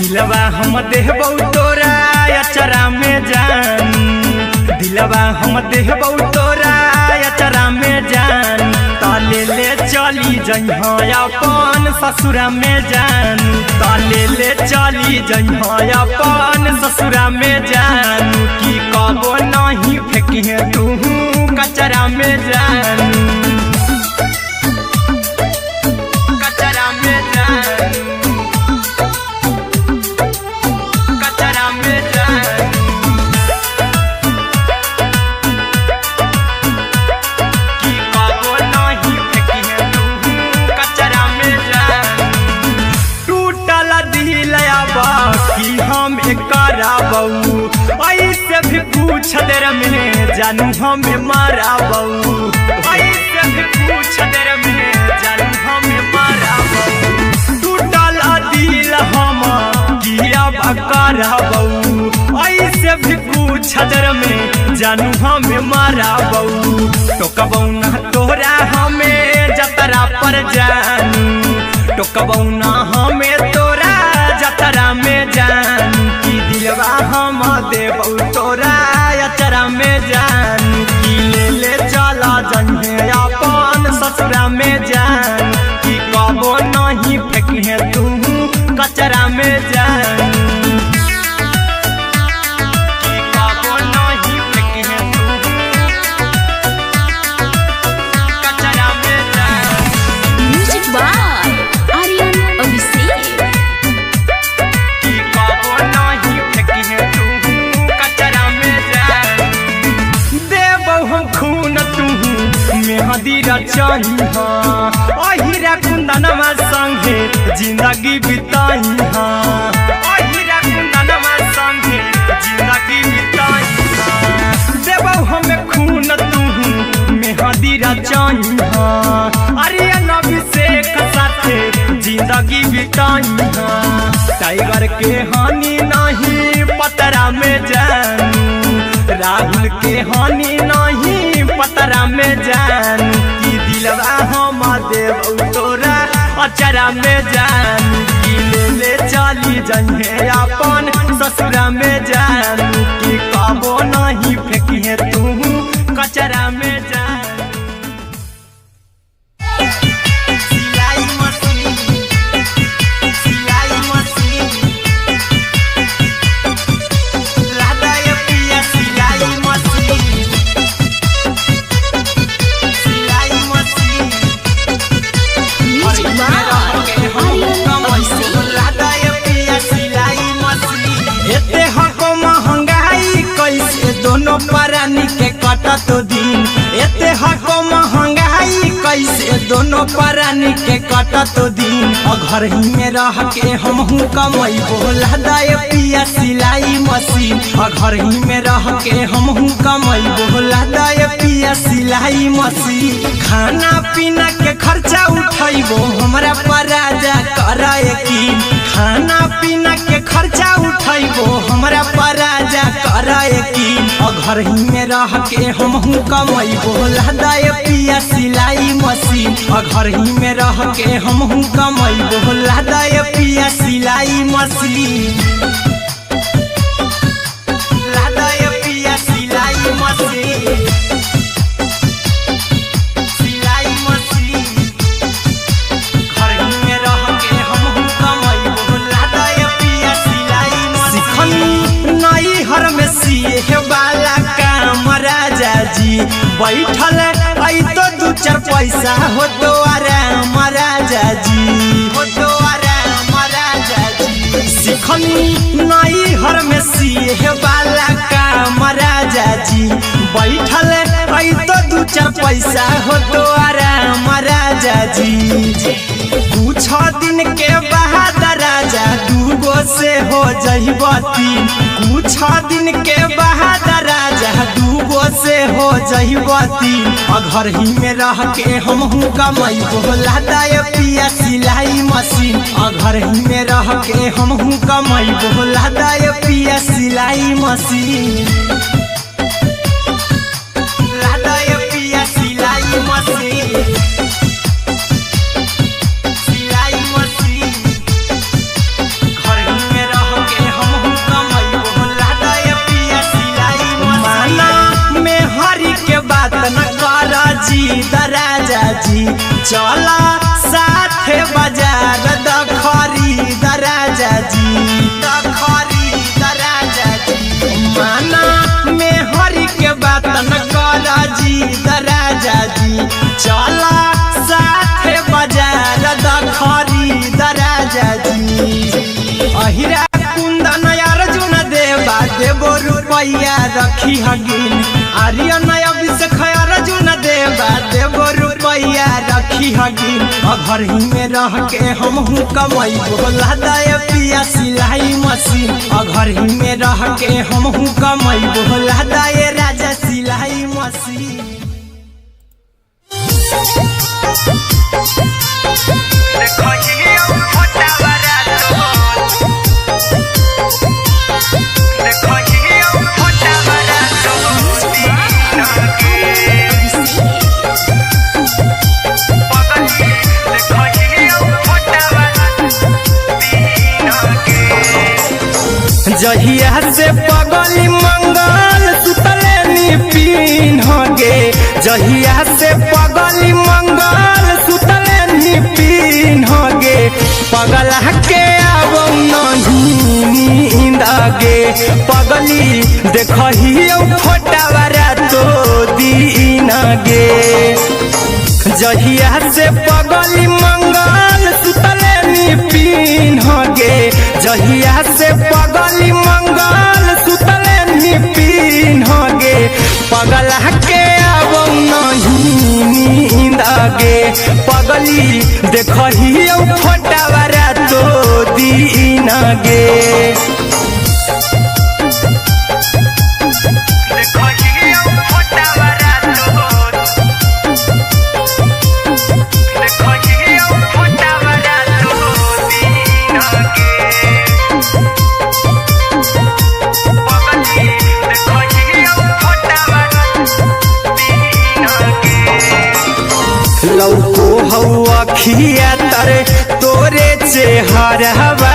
दिलवा हम देबौ तोरा अचरा में जान दिलवा हम देबौ तोरा अचरा में जान ताले ले चली जइहा अपन ससुरा में जान ताले ले चली जइहा अपन ससुरा में जान की कबो नहीं फेंकिहे तू कचरा में जान कचरा में जान कचरा में जान की कबो नहीं फेंकिहे तू कचरा में जान टूटल दिल बाकी हम कराबू ऐसे भी पूछ देर में जानू हमें माराबू ऐसे भी पूछ देर में जानू हमें माराबू टूटल दिल हम किया कराबू ऐसे भी पूछ देर में जानू हमें माराबू टोकबौ ना तोरा हमें जतरा पर जानू टोकबौ ना हमें तोरा जतरा में जान की दिलवा हम देबौ तोरा अचरा में जान की ले चला जइहे अपन ससुरा में जान की कबो नहीं फेंकिहे तू कचरा में जान की कबो नहीं फेंकिहे तू कचरा में जान म्यूजिक बाय आर्यन अभिषेक की कबो नहीं फेंकिहे तू कचरा में जान देबौ हम खून तू मेहदी रचइहा अहिरा कुंदनमा संगे जिंदगी बिताइहा अहिरा कुंदनमा संगे जिंदगी बिताइहा देबौ हम खून तू मेहदी रचइहा आर्यन अभिषेक साथे जिंदगी बिताइहा टाइगर के हानि नहीं पतरा में जानू राहुल के हानि नहीं पतरा में जान की दिलवा हम देबौ तोरा अचरा में जान की ले चली जइहे अपन ससुरा में जान की कबो नहीं फेंकिहे तू कचरा में जान सिलाई मशीन राधा पिया सिलाई machine music by Aryan Abhishek एते हको महंगाई कैसे दोनों प्राणी के कटत दिन एते हको महंगाई कैसे दोनों प्राणी के कटत दिन घर ही में रह के हमहू कमैबो लहदाय पिया सिलाई मशीन घर ही में रह के हमहू कमैबो लहदाय पिया सिलाई मशीन खाना पीना के खर्चा उठैबो हमरा पराजा कराए की खाना पीना के खर्चा उठैबो हमरा पराजा कराए की घर ही में रह के हमहू कमैबो लहदाय पिया सिलाई मशीन घर ही में रह के हमहू कमैबो लहदाय पिया सिलाई मशीन लहदाय पिया सिलाई मशीन सिलाई मशीन घर ही में रह के हमहू कमैबो लहदाय पिया सिलाई मशीन नई हर में सिए वाला काम राजा जी बैठल पैसा हो तो आराम राजा जी, हो तो आराम राजा जी। सिखनी नई हर में सीहे वाला काम राजा जी, बैठल आई तो दू चार पैसा हो तो आराम राजा जी। कुछ दिन के बाद राजा दूगो से हो जइब तीन, कुछ दिन के बाद राजा दूगो से हो जइब तीन। घर ही में रह के हमहू कमाई बोला दाय पिया सिलाई मशीन, घर ही में रह के हमहू कमाई बोला दाय पिया सिलाई मशीन, लादाय पिया सिलाई मशीन, सिलाई मशीन। घर ही में रह के हमहू कमाई बोला दाय पिया सिलाई मशीन। माना में हरी के बात न कर जी दराजा जी, चला साथे बाजार द खरीद राजा जी, द खरीद राजा जी। माना में हरी के बात न कर जी दराजा जी, चला साथे बाजार द खरीद राजा जी। अहिरा कुंदन अर्जुन देवा देवो रुपया रखी हगिन, आर्यन अभिषेक अर्जुन देवा देवो रुपया रखी हगिन। घर ही में रह के हमहू कमाई बोला दाय पिया सिलाई मशीन, घर ही में रह के हमहू कमाई बोला दाय राजा सिलाई मशीन। जहिया से पगली मंगल सुतले निपिन गे, जहिया से पगली मंगल सुतले निपिन गे। पगला के अब नहीं नींद गे, पगली देखही फोटावारा तो दीन गे। जहिया से पगली मंगल सुतले निपिन गे, जहिया से पगली मंगल सुतले निपिन गे। पगला के अब नहीं नींद गे, पगली देखही फोटावारा तो दीन गे। लौको हवा खिया तरे तोरे चेहरवा,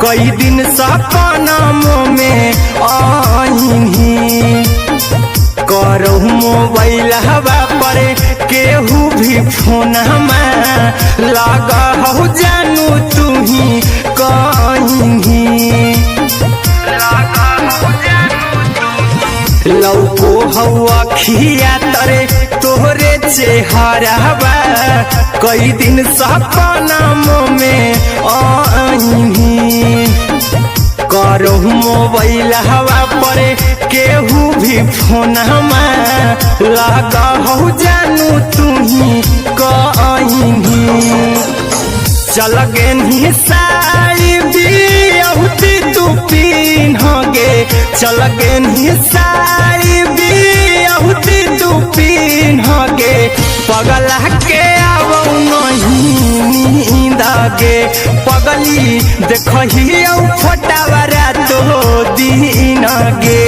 कई दिन सपनों में आईनी। करहु मोबाइल हवा पर केहू भी फोन लगा हो जानू तू ही कहीं। लौको हवा खिया तरे तोहरे चेहरवा, कई दिन सपनों में आईनी। करहु मोबाइल हवा पर केहू भी फोन लगा हो जानू तू ही कहीं। चल गे साड़ी बियाहुती तू पीन गे, चल गे साड़ी बियाहुती तू पीन गे। पगला के अब नहीं नींद गे, पगली देखही फोटावारा तो दीन गे।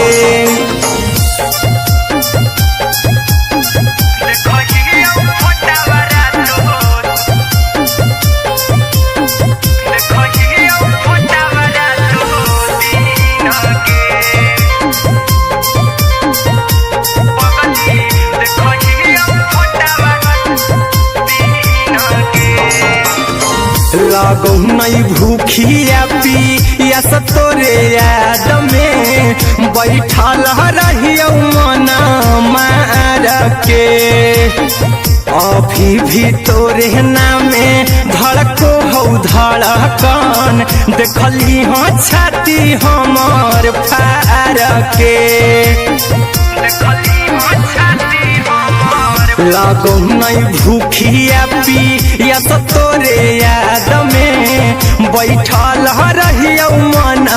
लगौ नहीं भूखिया पिया तोरे याद में, बैठल रहियो मन मार के। अभी भी तोरे नामे धड़को हौ धड़कन देखली हाँ छाती हमर फार के लागो नहीं भूखिया पी या तो तोरे याद में बैठल रहियो मन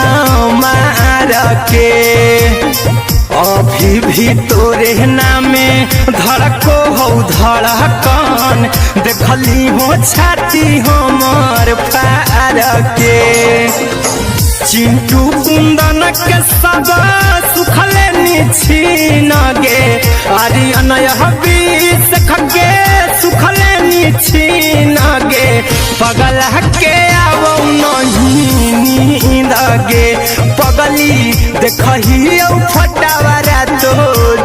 मार के अभी भी तोरे नामे धड़को हौ धड़कन देखली हो छाती हमर फार के चिंटू कुंदन के सब सुखले छीन गे आर्यन बीस खगे सुखले छीन गे पगल के आवो नहीं नींद गे पगली देखही फटावरा तो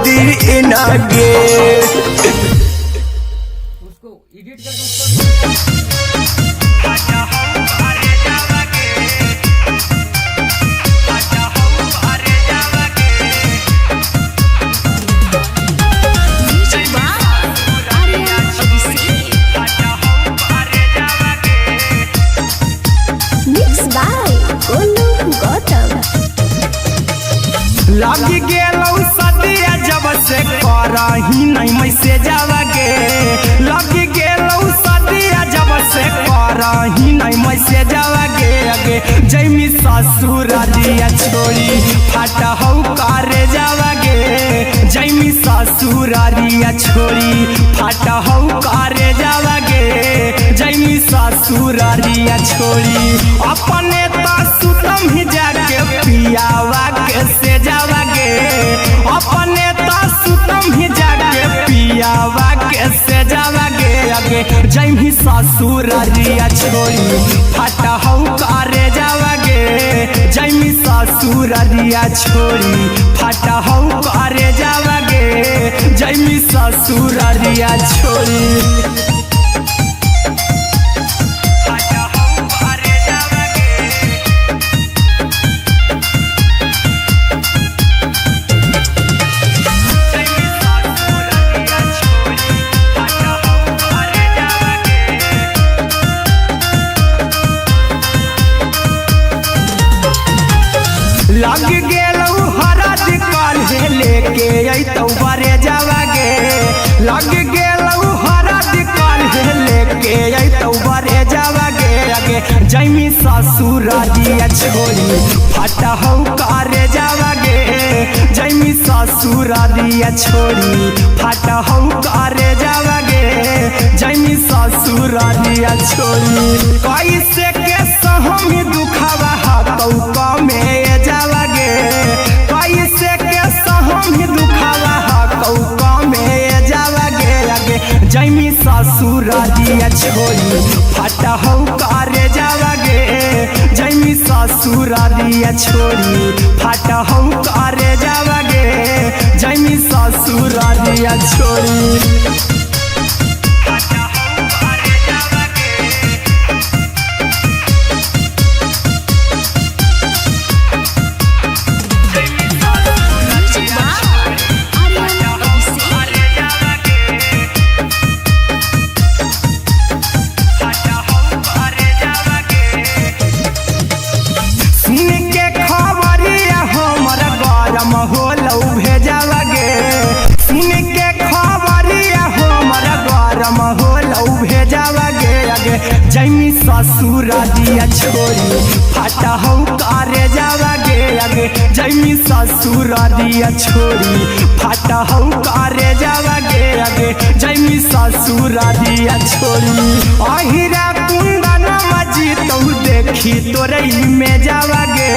दिन गे उसको एडिट करके लगी गेलौ सदिया जब से करही नहीं मैसेज गे लगी गेलौ सदिया जब से करही नहीं मैसेज गे जैमी ससुरारिया छोड़ी फाटा हौ करे जावागे जैमी ससुरारिया छोड़ी फाटा हौ करे जावागे जैमी ससुरारिया छोड़ी अपने तो सुतम ही जाके पियावा के से जावागे अपने तो सुतम ही जाके पियावा के से जावागे आगे जैमी ससुरारिया छोड़ी फाटा हौ करे जावागे जैमी ससुरारिया छोड़ी फाटा हौ करे जावागे जैमी ससुरारिया छोड़ी लग गेलौ हरा दिकाल लेके अइतौ बरे जावागे लग गेलौ हरा दिकाल लेके अइतौ बरे जावागे आगे जैमी ससुरारिया छोड़ी फाटा हौ करे जावागे जैमी ससुरारिया छोड़ी फाटा हौ करे जावागे जैमी ससुरारिया छोड़ी कैसे के सहम दुखावा हतौ कमे जावागे कैसे के सहम दुखावा हतौ कमे जावागे आगे जैमी ससुरारिया छोड़ी फाटा हौ करे जावागे जैमी ससुरारिया छोड़ी फाटा हौ करे जावागे जैमी ससुरारिया छोड़ी जैमी ससुरारिया छोड़ी फाटा हौ करे जावागे आगे जैमी ससुरारिया छोड़ी फाटा हौ करे जावागे आगे जैमी ससुरारिया छोड़ी अहिरा कुंदन मजी तो देखी तोरई में जावागे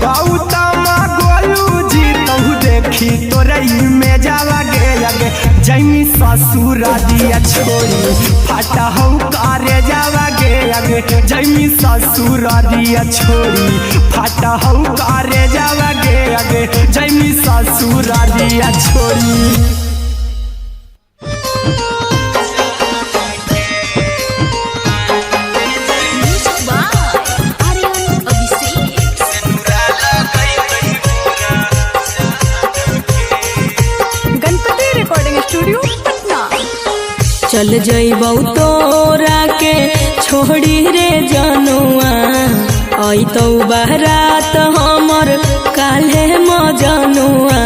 गौतम गोलू जी तो देखी तोरई में जावागे आगे जैमी ससुरारिया छोड़ी फाटा हौ करे जावागे आगे जैमी ससुरारिया छोड़ी फाटा हौ करे जावागे आगे जैमी ससुरारिया छोड़ी चल जइबौ तोरा के छोड़ी रे जनुआ अइतौ बारात हमर काल्हे मजनुआ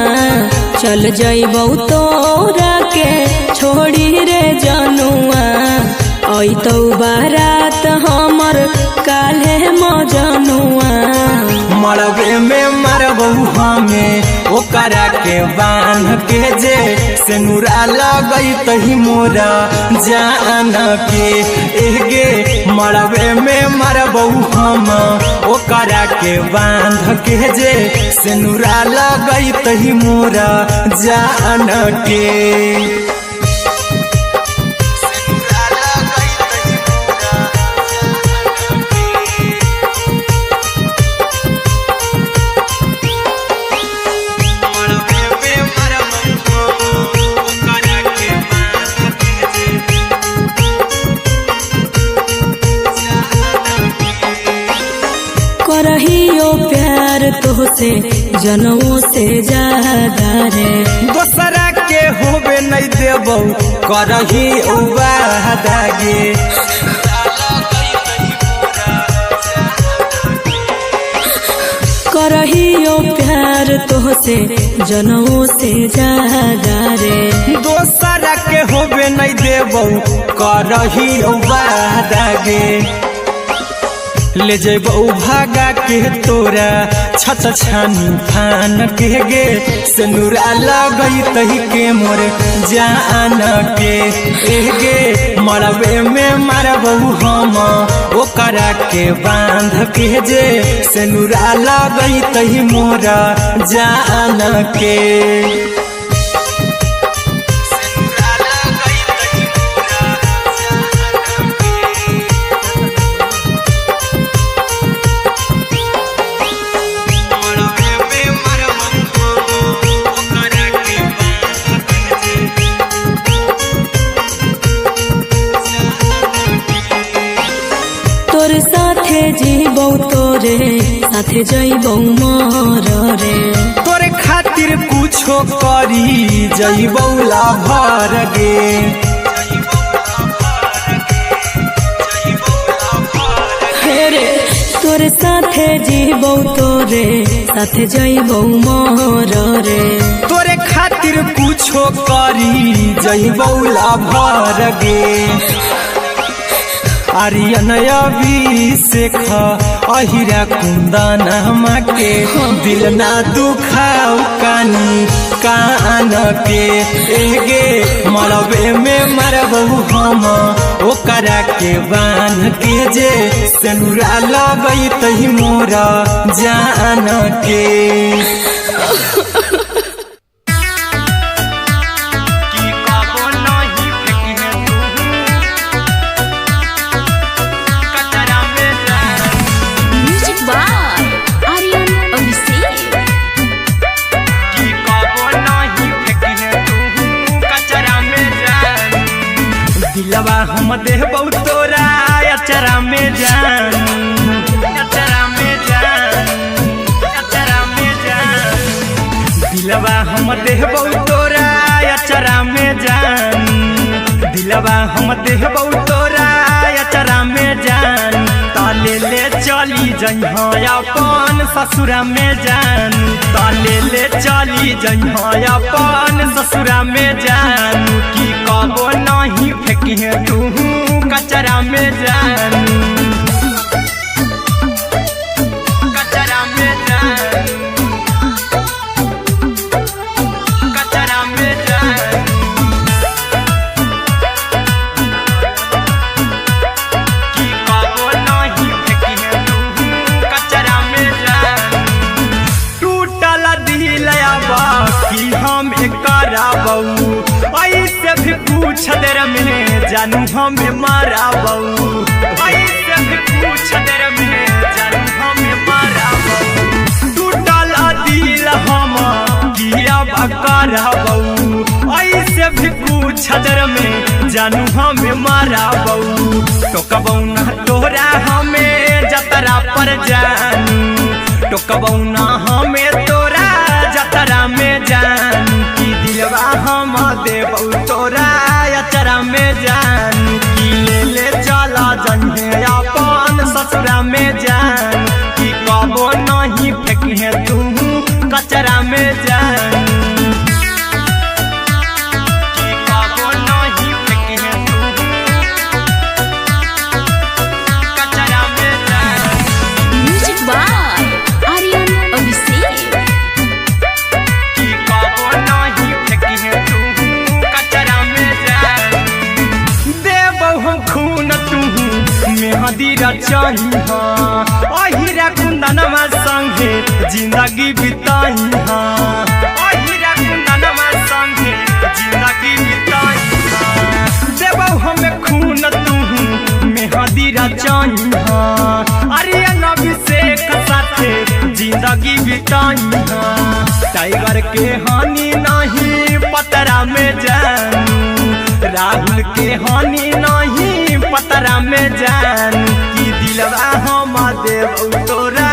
चल जइबौ तोरा के छोड़ी रे जनुआ अइतौ बारात हमर काल्हे मजनुआ मरबे में मरबू हमें ओकरा के बांध के जे सेनुरा लगई तही मोरा जान के एगे मरबे में मरबू हम ओकरा के बांध के जे सेनुरा लगई तही मोरा जान के करहियो प्यार तोहसे जनमों से ज्यादा रे दोसरा के होबे नहीं देबौ करही वादा गे करहियो प्यार तोहसे जनमों से ज्यादा रे दोसरा के होबे नहीं देबौ करही वादा गे ले जेबौ भागा के तोरा छत छानी फान के गे सेनुरा लगई तही के मोर जान के एगे मरबे में मरबौ हम ओकरा के बांध के जे सेनुरा लगई तही मोरा जान के तोरे साथे जीबौ तोरे साथे जइबौ मर रे तोरे खातिर कुछो करी जइबौ लाभर गे हेरे तोरे साथे जीबौ तोरे साथे जइबौ मर रे तोरे खातिर कुछो करी जइबौ लाभर गे आर्यन अभिषेक अहिरा कुंदन के दिल ना दुखाऊ कानी कान के एगे मरबे में मरबू हम ओकरा के बांध के जे सेनुरा लगई तही मोरा जान के दिलवा हम देबौ तोरा अचरा में जान अचरा में जान अचरा में जान दिलवा हम देबौ तोरा अचरा में जान दिलवा हम देबौ तोरा अचरा में जान ताले ले चली जइहा अपन ससुरा में जान ताले ले चली जइहा अपन ससुरा में जान की कबो नहीं फेंकिहे तू कचरा में जान कचरा में जान कचरा में जान की कबो नहीं फेंकिहे तू कचरा में जान टूटल दिल आबा कि हम कराबौ ऐसे भी पूछ देर में जानू हमें माराबौ ऐसे भी पूछ देर में जानू हमें माराबौ टूटल दिल हम किया कराबौ ऐसे भी पूछ देर में जानू हमें माराबौ टोकबौ ना तोरा हमें जतरा पर जानू टोकबौ ना हमें तोरा जतरा में जानू की दिलवा हम देबौ तोरा अचरा में जा जानू कि ले चला जन्हे अपन ससुरा में जान कि कबो नहीं फेंकिहे तू कचरा में जानू कि कबो नहीं फेंकिहे तू कचरा में जानू। Music by Aryan Abhishek. कि कबो नहीं फेंकिहे तू कचरा में जानू। देबो हम खून तू मेहंदी रचाई हाँ अहिरा कुंदनमा संगे जिंदगी बिताई हाँ अहिरा कुंदनमा संगे जिंदगी बिताई हाँ। देबो हमें खून तू मेहंदी रचाई हाँ आर्यन अभिषेक साथे जिंदगी बिताई हाँ। टाइगर के हानि नहीं पतरा में जानू राहुल के हानि नहीं पतरा में जानू कि दिलवा हम देव तोरा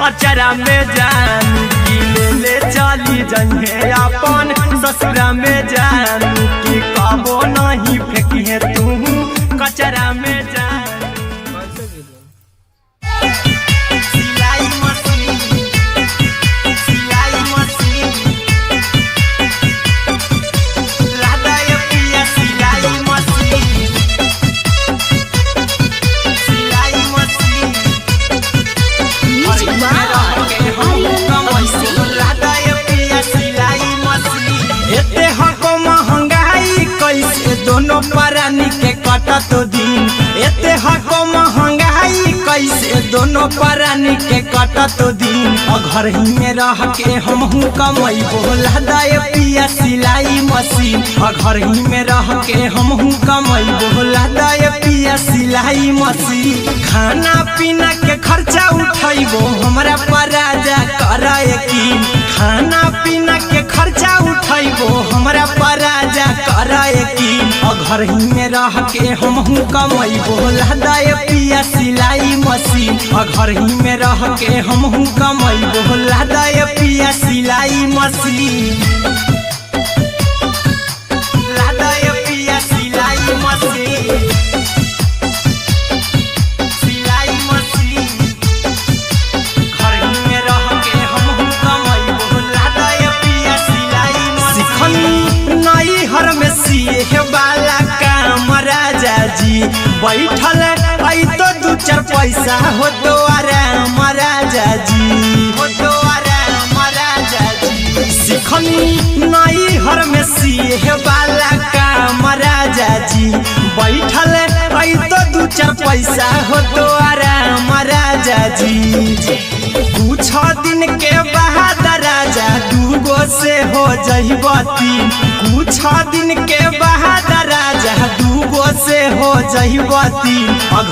अचरा में जानू कि ले चली जन्हे अपन ससुरा में जानू कि कबो नहीं फेंकिहे तू कचरा में जानू। सिलाई मशीन सिलाई मशीन लादाय पिया सिलाई मशीन सिलाई machine music by Aryan Abhishek. लादाय पिया सिलाई मशीन। एते हको महंगाई कैसे दोनों परानी के कटत दिन एते हको महंगाई कैसे दोनों परानी के कटत दिन घर ही में रह के हमहू कमैबो लादाय पिया सिलाई मशीन घर ही में रह के हमहू कमैबो लादाय पिया सिलाई मशीन। खाना पीना के खर्चा उठैबो हमरा पराजा करे यकीन खाना पीना के खर्चा उठैबो हमरा पराजा करे यकीन घर ही में रह के हमहू कमैबो लादाय पिया सिलाई मशीन घर ही में रह के हमहू कमैबो लादाय पिया सिलाई मशीन लादाय पिया सिलाई मशीन सिलाई मशीन घर ही में रह के हमहू कमैबो लादाय पिया सिलाई मशीन। नई हर में सिए वाला काम राजा जी बैठल आई तो दू चार पैसा हो तो आराम राजा जी हो तो आराम राजा जी। सिखनी नई हर में सिए वाला काम राजा जी बैठल आई तो दू चार पैसा हो तो आराम राजा जी। कुछ दिन के बाद राजा दूगो से हो जहिबती कुछ दिन के बाद राजा दूगो से हो जहिबती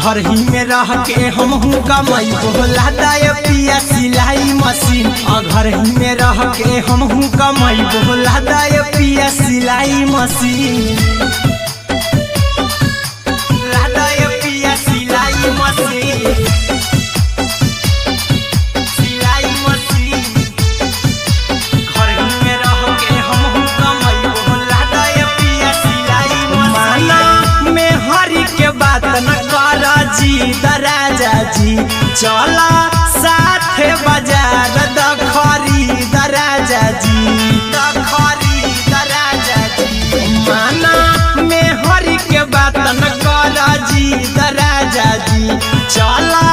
घर ही में रह के हमहू कमैबो लादाय पिया सिलाई मशीन घर ही में रह के हमहू कमैबो लादाय पिया सिलाई मशीन लादाय पिया सिलाई मशीन सिलाई मशीन घर ही में रह के हमहू कमैबो लादाय पिया सिलाई मशीन। माना में हरी के बात न कर जी दराजा जी चला साथे बाजार दखरी दराजा जी दखरी दराजा जी। माना में हरी के बात न कर जी दराजा जी चला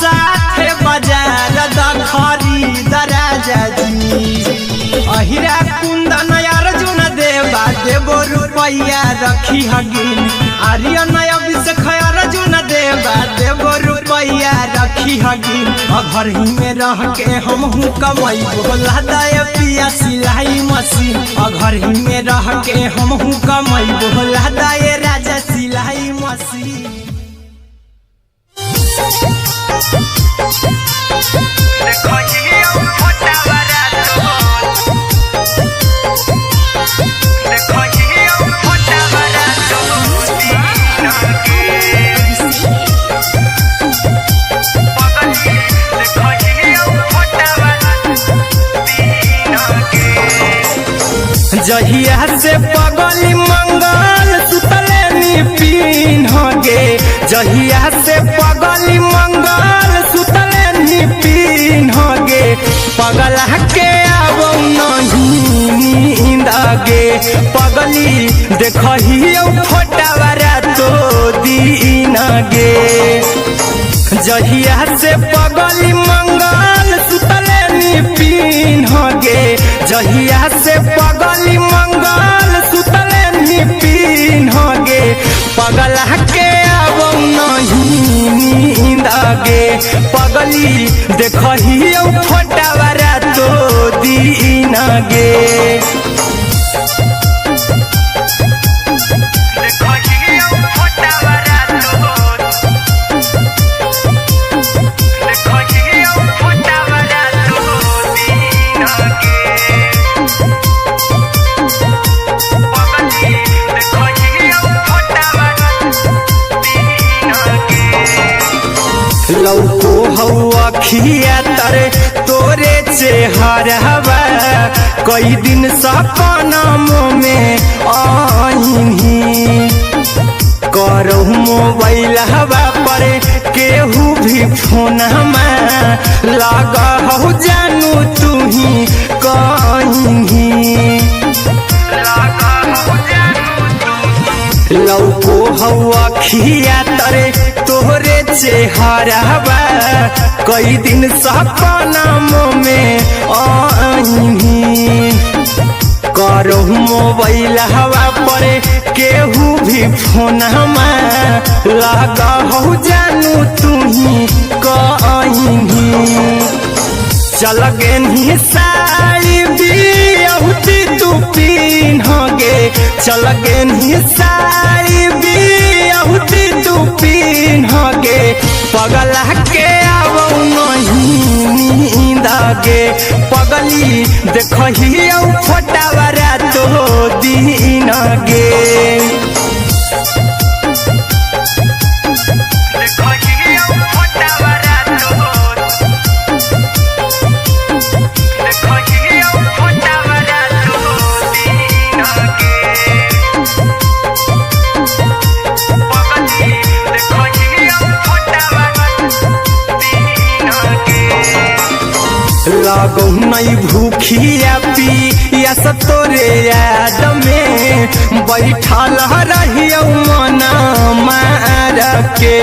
साथे बाजार दखरी दराजा जी। अहिरा कुंदन अर्जुन देवा देबो रुपैया रखी हगिन आर्यन अभिषेक अर्जुन देवा देबो रुपैया रखी हगिन घर ही में रह के हमहू कमैबो लादाय पिया सिलाई मशीन घर ही में रह के हमहू कमैबो लादाय राजा सिलाई मशीन। जहिया से पगली मंगल सुतले नी पी जहिया से पगली मंगल सुतले नी पिन्ह गे पगला के आवौ नहीं नींद गे पगली देखही फोटावा रातो दिन गे जहिया से पगली मंगल सुतले नी पिन्ह गे जहिया से पगली मंगल सुतले नी पिन्ह गे पगला के आवौ नहीं नींद गे पगली देखही फोटावा रातो दिन गे लौको हवा खिया तरे तोरे चेहरवा कई दिन सपनों में आईनी करहु मोबाइल हवा पर केहू भी फोन लगा हो जानू तू ही कहीं लौको हवा खिया तरे तोहरे चेहरवा कई दिन सपनों में आईनी करहु मोबाइल हवा पर केहू भी फोन लगा हो जानू तू ही कहीं चल गे साड़ी बिहुती तू पिन्ह गे चल गे साड़ी बिहुती तू पिन्ह गे पगला के आवौ नहीं नींद गे पगली देखही फोटावा रातो दिन गे लागौ नहीं भूखिया पिया तोरे याद में बैठल रहियो मन मार के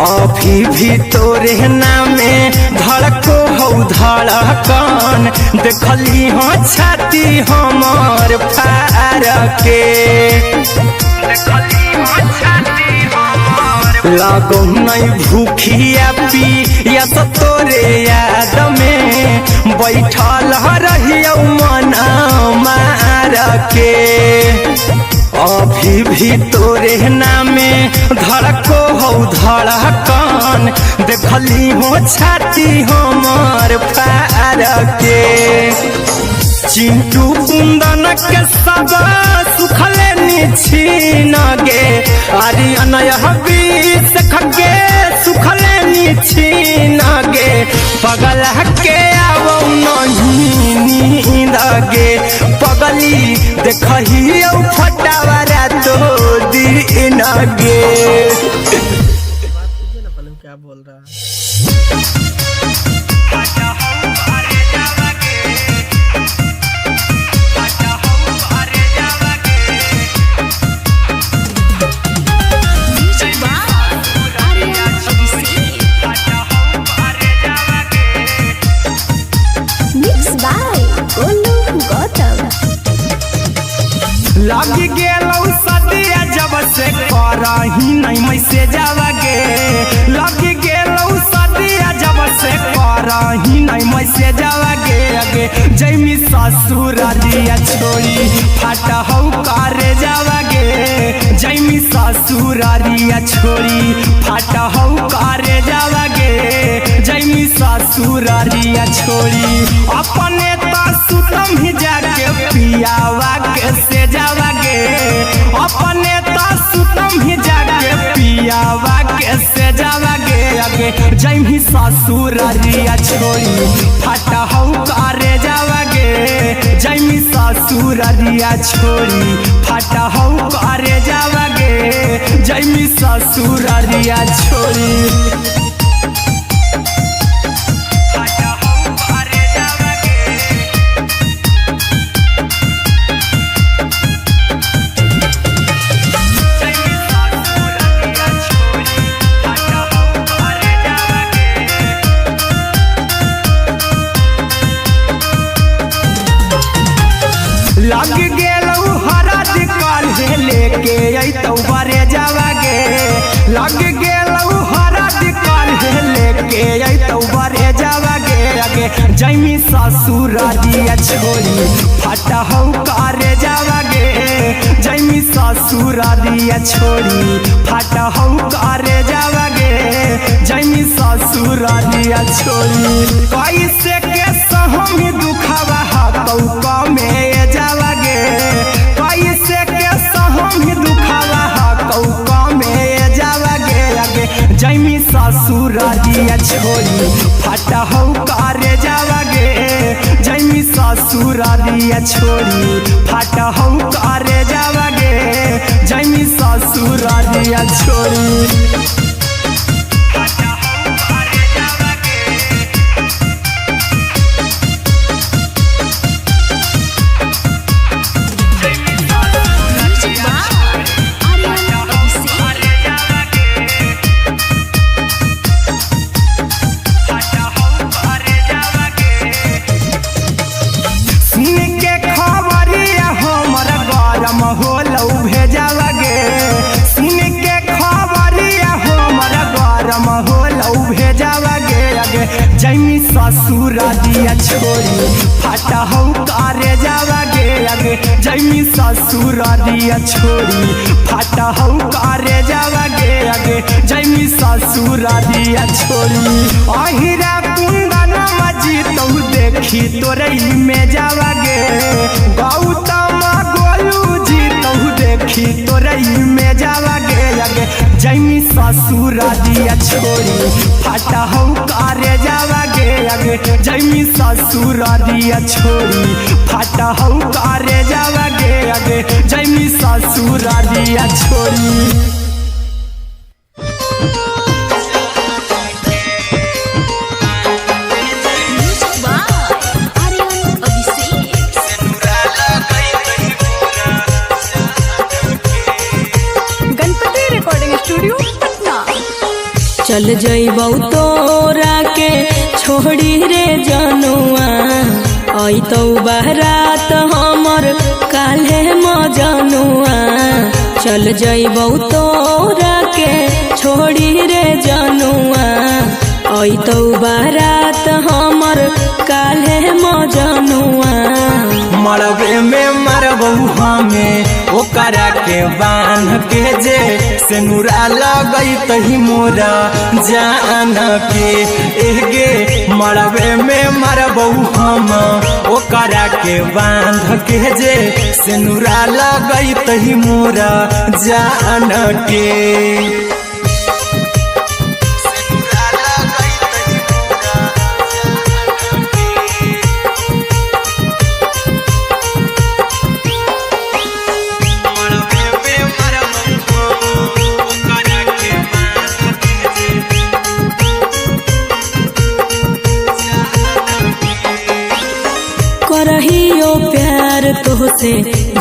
अभी भी तोरे नामे धड़को हौ धड़कन देखली हो छाती हमर फार के लागौ नहीं भूखिया पिया तोरे याद में बैठल रहियो मन मार के अभी भी तोरे नामे धड़को हौ धड़कन देखली हो छाती हमर फार के चिंटू कुंदन के सब सुखले छीन गे आर्यन बीस खगे सुखले छीन गे पगला के आवौ नहीं नींद गे पगली देखही फटावा रातो दिन गे क्या बोल रहा है लगी गेलौ सदिया जब से करही नहीं मैसेजवा गे लगी गेलौ सदिया जब से करही नहीं मैसेजवा गे अगे जैमी ससुरारिया छोड़ी फाटा हौ करे जावा गे जैमी ससुरारिया छोड़ी फाटा हौ करे जावा गे जैमी ससुरारिया छोड़ी अपने तो सुतम ही जाके पियावा के से जावा गे अपने तो सुतम ही जाके पियावा के से जावा गे अगे जैमी ससुरारिया छोड़ी फाटा हौ करे जावा गे जैमी ससुरारिया छोड़ी फाटा हौ करे जावा गे जैमी ससुरारिया छोड़ी लग गेलौ हरद काल्हे लेके अइतौ बरे जावागे लग गेलौ हरद काल्हे लेके अइतौ बरे जावागे आगे जैमी ससुरारिया छोड़ी फटहौ करे जावागे जैमी ससुरारिया छोड़ी फटहौ करे जावागे जैमी ससुरारिया छोड़ी कैसे के सहम दुखवा हतौ कमे जावागे कैसे के सहम दुखवा हतौ कमे जावागे आगे जैमी ससुरारिया छोड़ी फटहौ करे जावागे जैमी ससुरारिया छोड़ी फटहौ करे जावागे जैमी ससुरारिया छोड़ी होलौ भेजावागे सुन के खबरिया हमर गरम होलौ भेजावागे आगे जैमी ससुरारिया छोड़ी फटहौ करे जावागे आगे जैमी ससुरारिया छोड़ी फटहौ करे जावागे आगे जैमी ससुरारिया छोड़ी अहिरा कुंदन मजीतौ देखी तोरई में जावागे गौतम देखी तोरई में जावागे आगे जैमी ससुरारिया छोड़ी फटहौ करे जावागे आगे जैमी ससुरारिया छोड़ी फटहौ करे जावागे आगे जैमी ससुरारिया छोड़ी चल जइबौ तोरा के छोड़ी रे जनुआ अइतौ बारात हमर काल्हे मजनुआ चल जइबौ तोरा के छोड़ी रे जनुआ अइतौ बारात हमर काल्हे मजनुआ मरबे में मरबौ हमें ओकरा के बांध के जे सेनुरा लगैतहि मोरा जान के एगे मरबे में मरबौ हम ओकरा के बांध के जे सेनुरा लगैतहि मोरा जान के करहियो प्यार तोहसे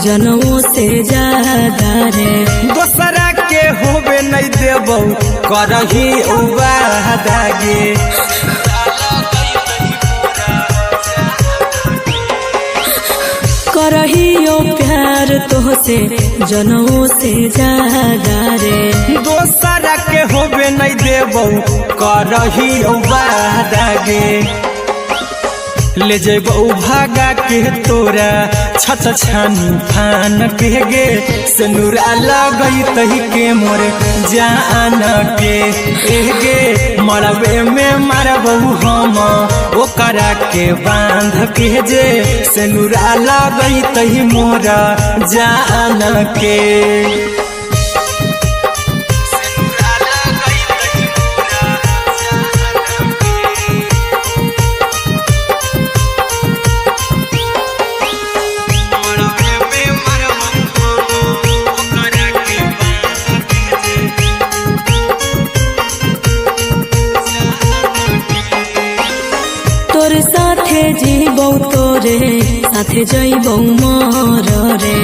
जनमों से ज्यादा रे दोसरा के होबे नहीं देबौ करही वादागे करहियो प्यार तोहसे जनमों से ज्यादा रे दोसरा के होबे नहीं देबौ करही वादागे ले जेबौ भागा के तोरा छछ छानी फान के गे सेनुरा लगैतहि के मोर जान के एगे मरबे में मरबौ हम ओकरा के बांध के जे सेनुरा लगैतहि मोरा जान के साथे जीबौ तोरे साथे जइबौ मोर रे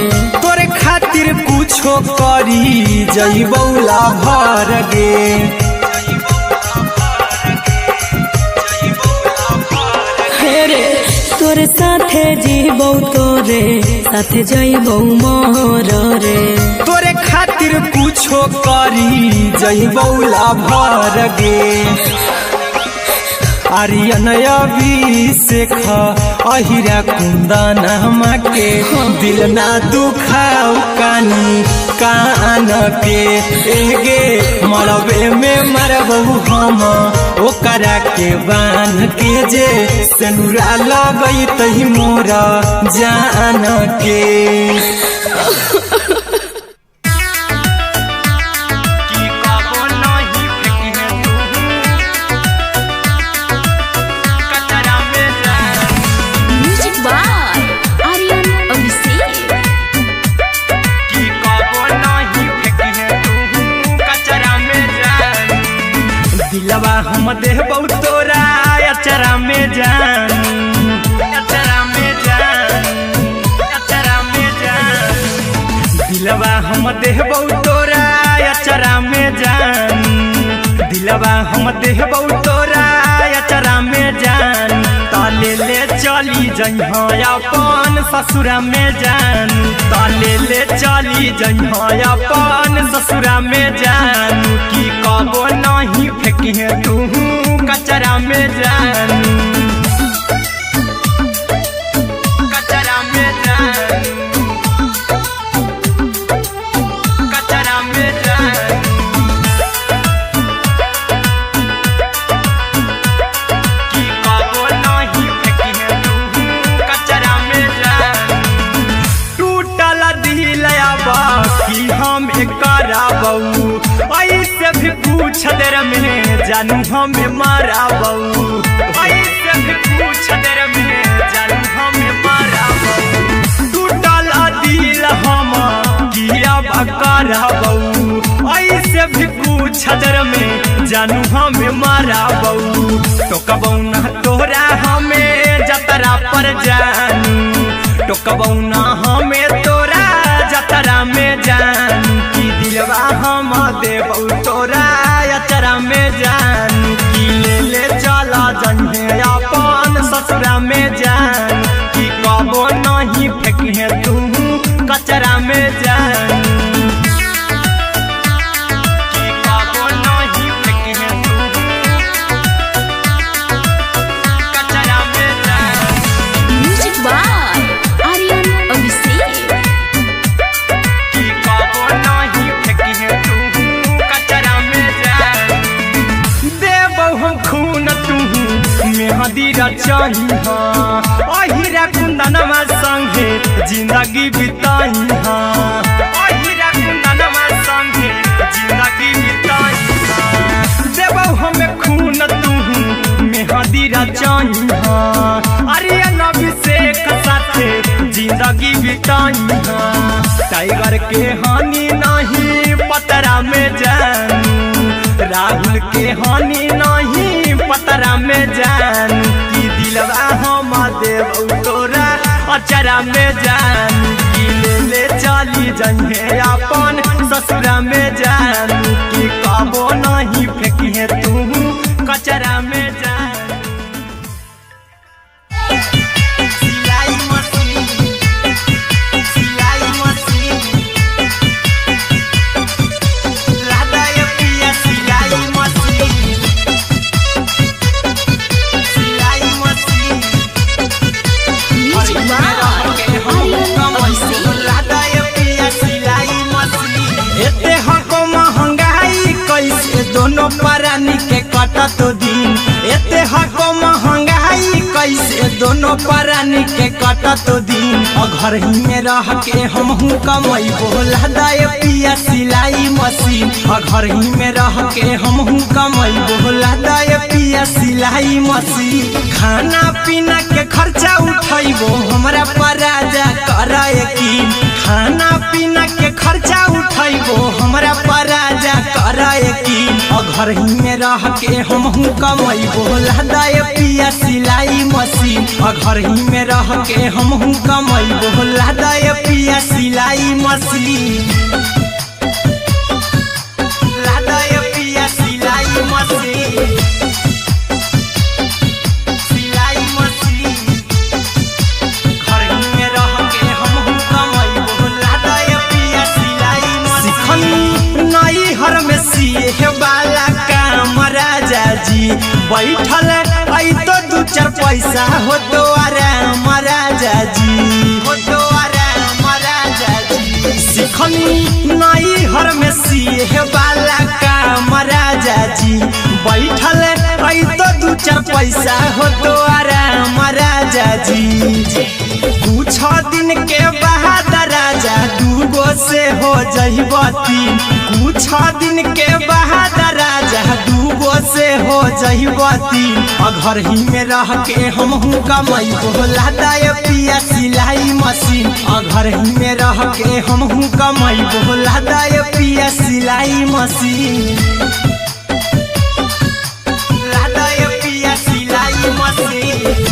तोरे खातिर कुछो करी जइबौला भर गे रे तोरे साथे जीबौ तोरे साथे जइबौ मोर रे तोरे खातिर कुछो करी जइबौला भर गे आर्यन अभिषेक अहिरा कुंदन के दिल ना दुखाऊ कानी कान के एगे मरबे में मरबू हम ओकरा के बांध के जे सेनुरा लगई तही मोरा जान के दिलवा हम देबौ तोरा अचरा में जान अचरा में जान अचरा में जान दिलवा हम देबौ तोरा अचरा में जान दिलवा हम देबौ तोरा अचरा में जान ताले ले चली जइहा अपन ससुरा में जान ताले ले चली जइहा अपन ससुरा में जान की कबो नहीं फेंकिहे तू कचरा में जान कचरा में जान कचरा में जान की कबो नहीं फेंकिहे तू कचरा में जान टूटल दिल आबा कि हम कराबौ ऐसे भी पूछ देर में जानू हमें माराबौ ऐसे भी पूछ देर में जानू हमें माराबौ टूटल दिल हम किया कराबौ ऐसे भी पूछ देर में जानू हमें माराबौ टोकबौ ना तोरा हमें जतरा पर जानू टोकबौ ना हमें तोरा जतरा में जानू की दिलवा हम देबौ तोरा अचरा में जानू की ले चला जन्हे अपन ससुरा में जान की कबो नहीं फेंकिहे तू कचरा में जानू की कबो नहीं फेंकिहे तू कचरा में जानू म्यूजिक बाय आर्यन अभिषेक की कबो नहीं फेंकिहे तू कचरा में जान देबौ हम खून तू मेहदी रचाही अहिरा कुंदनमा संगे जिंदगी बिताही अहिरा कुंदनमा संगे जिंदगी बिताही देबौ हमें खून तू मेहदी रचाही आर्यन अभिषेक साथे जिंदगी बिताई टाइगर के हानि नहीं पतरा में जानू राहुल के हानि नहीं पतरा में जानू की दिलवा हम देबौ तोरा अचरा में जानू की ले चली जइहे अपन ससुरा में जानू की कबो नहीं फेंकिहे तू कचरा में जानू सिलाई मशीन सिलाई मशीन लादाय पिया सिलाई मशीन सिलाई machine music by Aryan Abhishek लादाय पिया सिलाई मशीन एते हको महंगाई कैसे दोनों परानी के कटत दिन एते हको महंगाई कैसे दोनों परानी के कटत दिन घर ही में रह के हमहू कमैबो लादाय पिया सिलाई मशीन घर ही में रह के हमहू कमैबो लादाय पिया सिलाई मशीन खाना पीना के खर्चा उठैबो हमरा पराजा करे यकीन खाना पीना के खर्चा उठैबो हमरा पराजा करे यकीन घर ही में रह के हमहू कमैबो लहदाए पिया सिलाई मशीन घर ही में रह के हमहू कमैबो लहदाए पिया सिलाई मशीन लहदाए पिया सिलाई मशीन सिलाई मशीन घर ही में रह के हमहू कमैबो लहदाए पिया सिलाई मशीन नई हर में सिए वाला काम राजा जी बैठल आई तो दू चार पैसा हो तो आराम राजा जी हो तो आराम राजा जी सिखनी नई हर में सिए वाला काम राजा जी बैठल आई तो दू चार पैसा हो तो आराम राजा जी कुछ दिन के बाद राजा दूगो से हो जहिबती कुछ दिन के बाद राजा दूगो से हो जहिबती घर ही में रह के हमहू कमैबो लहदाए पिया सिलाई मशीन घर ही में रह के हमहू कमैबो लहदाए पिया सिलाई मशीन लहदाए पिया सिलाई मशीन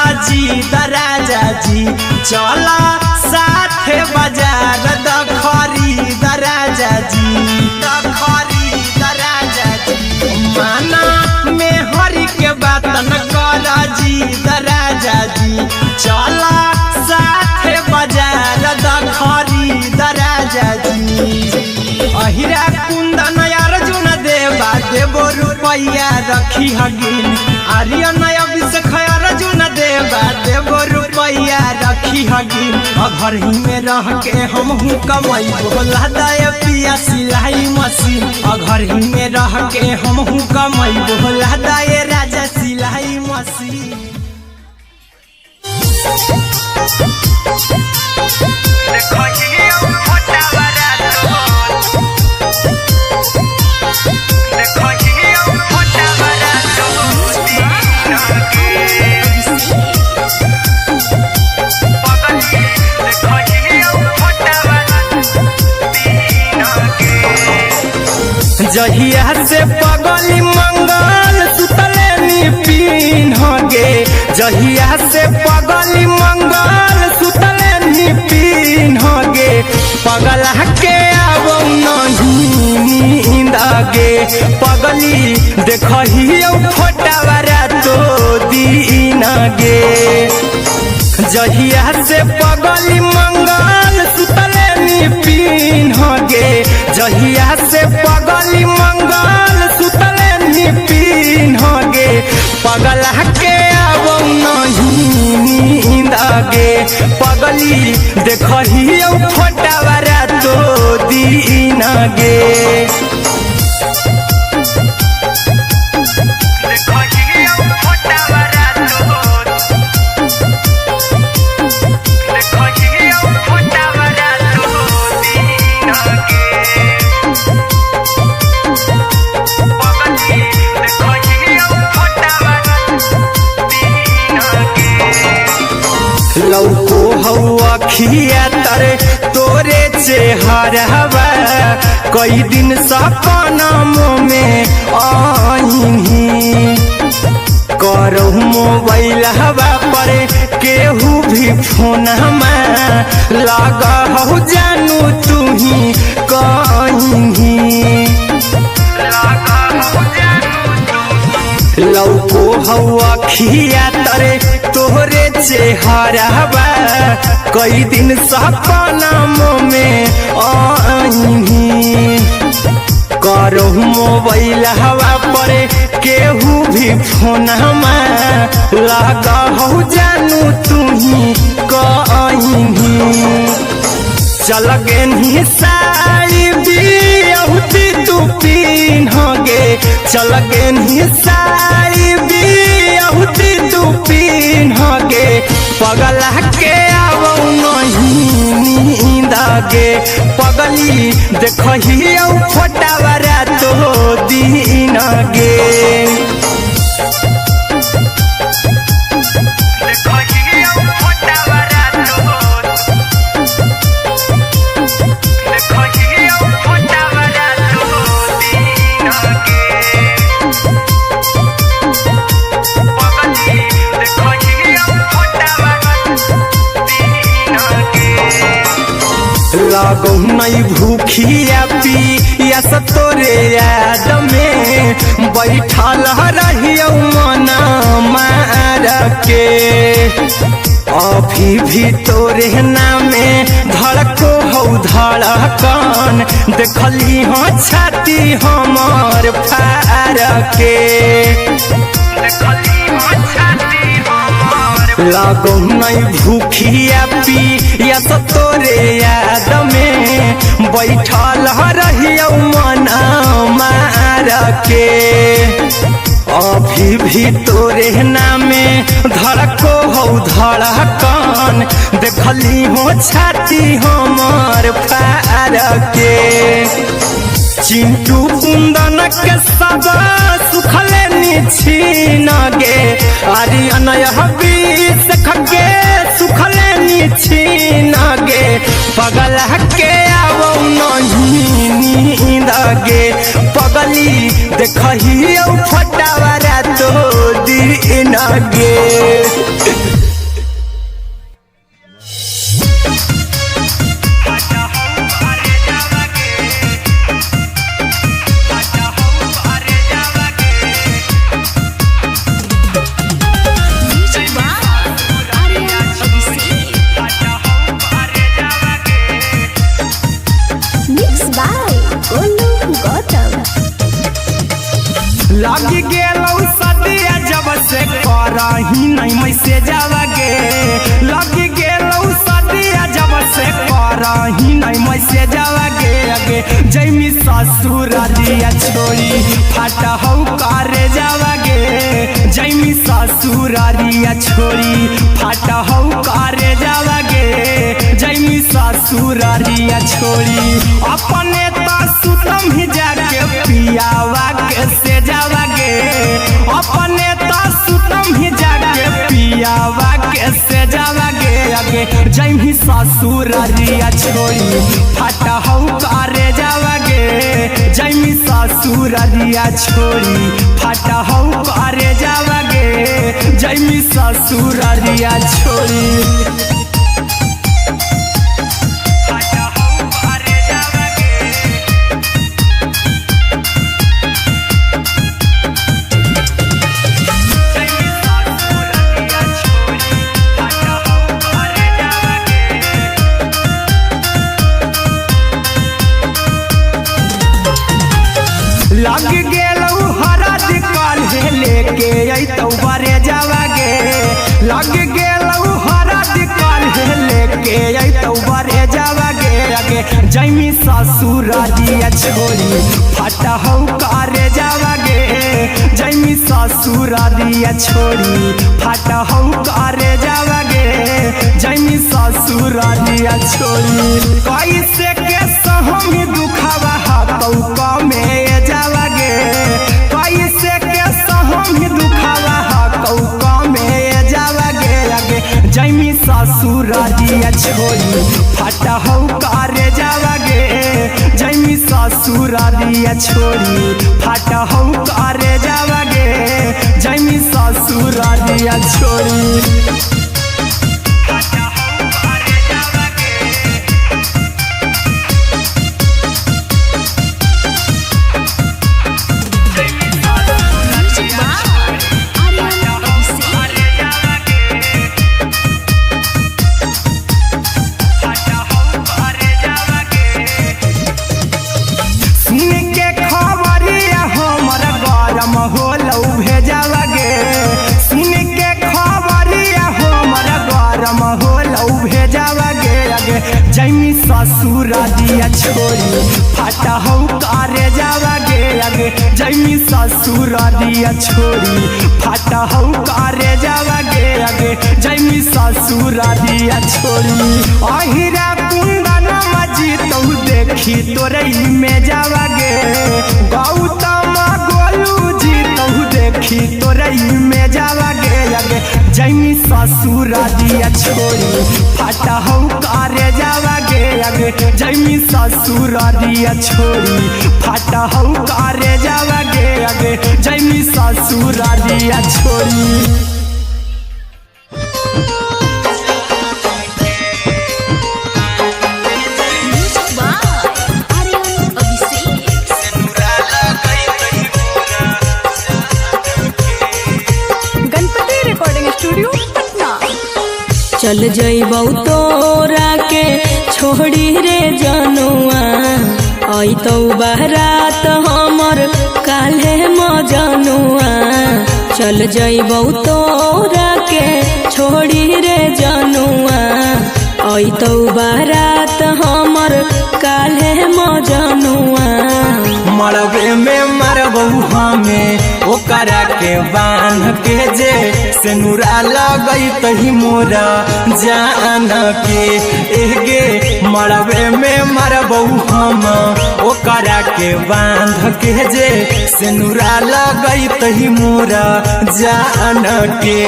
राजा जी चला साथे बाजार द खरीद राजा जी द खरीद राजा जी माना में हरी के बात न कर जी द राजा जी चला साथे बाजार द खरीद राजा जी अहिरा कुंदन अर्जुन देवा देवो रुपया रखी हगिन आर्यन अभिषेक अर्जुन देवा देवो रुपया रखी हगिन घर ही में रह के हमहू कमैबो लहदाए पिया सिलाई मशीन घर ही में रह के हमहू कमैबो लहदाए राजा सिलाई मशीन जहिया से पगली मंगल सुतले निपिन गे जहिया से पगली मंगल सुतले निपिन गे पगला के आवो नहीं नींद गे पगली देखही फोटावारा तो दीन गे जहिया से पगली मंगल सुतले निपिन गे जहिया से पगली मंगल सुतले निपिन गे पगला के आवो नहीं नींद गे पगली देखही फोटावारा तो दीन गे लौको हवा खिया तरे तोरे चेहरवा कई दिन सपनम में आईनी करो मोबाइल हवा पर केहू भी फोन लगा हो जानू तू ही कहीं लौको हवा खिया तरे तोहरे चेहरवा कई दिन सपनम में आईनी करो मोबाइल हवा पर केहू भी फोन लगा हो जानू तू ही कहीं चल गे साड़ी बिहुती तू पीन गे चल गे साड़ी बिहुती तू पीन गे पगला के आवो नहीं नींद गे पगली देखही फोटावारा तो दीन गे नहीं भूखिया पिया तोरे याद में बैठल रहियो मन मार के अभी भी तोरे नामे धड़को हो धड़कन देखली हो छाती हमर फार के लागो नहीं भूखिया पिया तोरे याद में बैठल रहियो मन मार के अभी भी तोरे नामे धड़को हो धड़कन देखली हो छाती हमर फार के चिंटू कुंदन के सब सुखले छीन गे आर्यन हबीस खगे सुखले छीन गे पगल के आवो नहीं नींद गे पगली देखही फटावरा तो दिन गे लगी गेलौ सदिया जब से करही नहीं मैसेज आवागे लगी गेलौ सदिया जब से करही नहीं मैसेज आवागे आगे जैमी ससुरालिया छोड़ी फाटा हौ करे जावागे जैमी ससुरालिया छोड़ी फाटा हौ करे जावागे जैमी ससुरालिया छोड़ी अपने तो सुतम ही जाके पियावा के से जावागे अपने तो सुतम ही जाके पियावा के से जावागे आगे जैमी ससुरालिया छोड़ी फाटा हौ करे जावागे जैमी ससुरालिया छोड़ी फाटा हौ करे जावागे जैमी ससुरालिया छोड़ी लग गेलौ हरद काल्हे लेके अइतौ बरे जावागे लग गेलौ हरद काल्हे लेके अइतौ बरे जावागे आगे जैमी ससुरालिया छोड़ी फाटा हौ करे जावागे जैमी ससुरालिया छोड़ी फाटा हौ करे जावागे जैमी ससुरालिया छोड़ी कैसे के सहम दुखवा हतौ कमे जावागे कैसे के सहम दुखवा हतौ कमे जावागे आगे जैमी ससुरालिया छोड़ी फाटा हौ करे जावागे जैमी ससुरालिया छोड़ी फाटा हौ करे जावागे जैमी ससुरालिया छोड़ी जैमी ससुरालिया छोड़ी फाटा हौ करे जावागे आगे जैमी ससुरालिया छोड़ी फाटा हौ करे जावागे आगे जैमी ससुरालिया छोड़ी अहिरा कुंदन मजी तो देखी तोरई में जावागे गौतम गोलू जी तो देखी तोरई में जावागे आगे जैमी ससुरालिया छोड़ी फाटा हौ करे जावागे आगे जैमी ससुरालिया छोड़ी फाटा हौ करे जावागे आगे जैमी ससुरालिया छोड़ी Wow. चल जइबौ तोरा के छोड़ी रे जनुआ अइतौ बारात हमर काल्हे मजनुआ चल जइबौ तोरा के छोड़ी रे जनुआ अइतौ बारात हमर काल्हे मजनुआ मरबे में मरबौ हमें ओकरा के बांध के जे सेनुरा लगई तही मोरा जान के एगे मरबे में मरबौ हम ओकरा के बांध के जे सेनुरा लगई तही मोरा जान के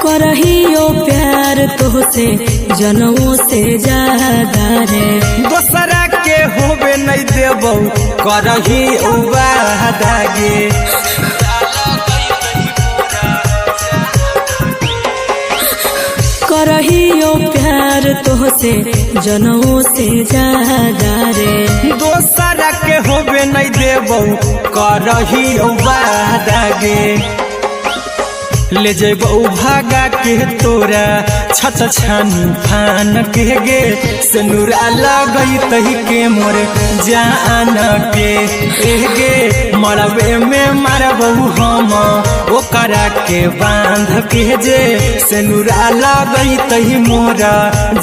करहियो प्यार तोहसे जनमों से ज्यादा रे दोसरा के होबे नहीं देबौ करही वादा गे करहियो प्यार तोहसे जनमों से ज्यादा रे दोसरा के होबे नहीं देबौ करही वादा गे ले जेबौ भागा के तोरा छत छानी फान के गे सेनुरा लगई तही के मोर जान के एगे मरबे में मरबौ हम ओकरा के बांध के जे सेनुरा लगई तही मोरा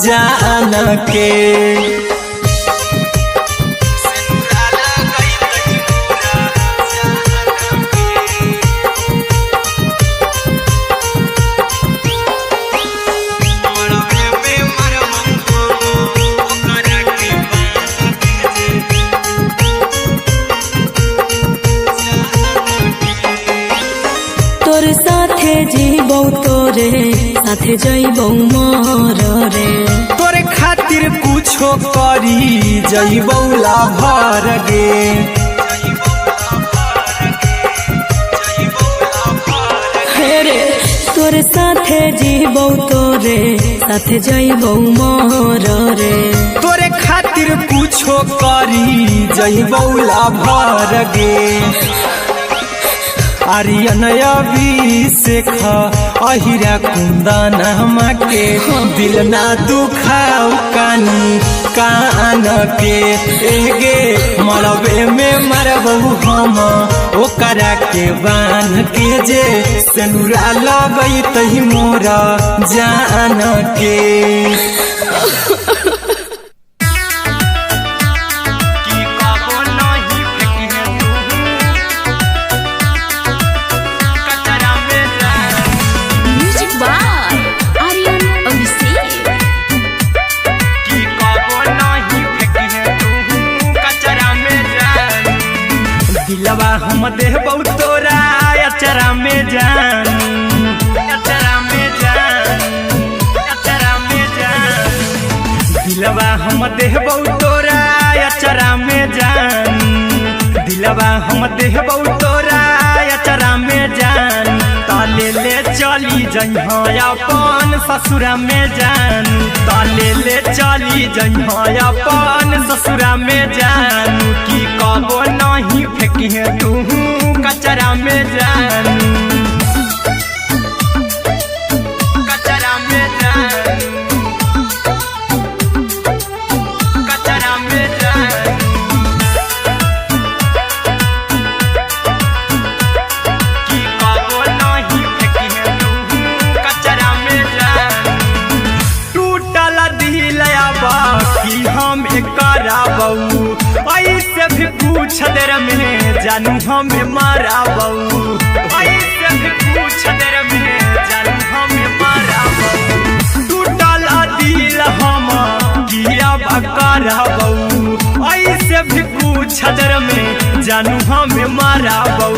जान के तोर साथे जीबौ तोरे साथे जइबौ मोर रे तोरे खातिर कुछो करी जइबौ लाभर गे रे तोर साथे जीबौ तोरे साथे जइबौ मोर रे तोरे खातिर कुछो करी जइबौ लाभर गे आर्यन अभिषेक अहिरा कुंदन के दिल ना दुखाऊ कानी कान के एगे मरबे में मरबौ हम ओकरा के बांध के जे सेनुरा लगई तही मोरा जान के दिलवा हम देबौ तोरा अचरा में जान अचरा में जान अचरा में जान दिलवा हम देबौ तोरा अचरा में जान दिलवा हम देबौ तोरा अचरा में जान ताले ले चली जइहा अपन ससुरा में जान ताले ले चली जइहा अपन ससुरा में जान की कबो नहीं फेंकिहे तू कचरा में जान कचरा में जान कचरा में जान की कबो नहीं फेंकिहे तू कचरा में जान टूटल दिल बाकी हम कराबौ ऐसे भी पूछ देर में जानू हमें माराबौ ऐसे भी पूछ देर में जानू हमें माराबौ टूटल दिल हम किया कराबौ ऐसे भी पूछ देर में जानू हमें माराबौ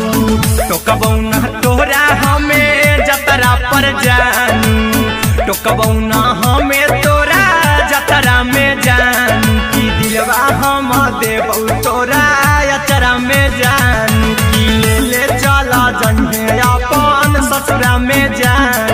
टोकबौ ना तोरा हमें जतरा पर जानू टोकबौ ना हमें तोरा जतरा में जानू की दिलवा हम देबौ तोरा अचरा में जान ससुरा में जान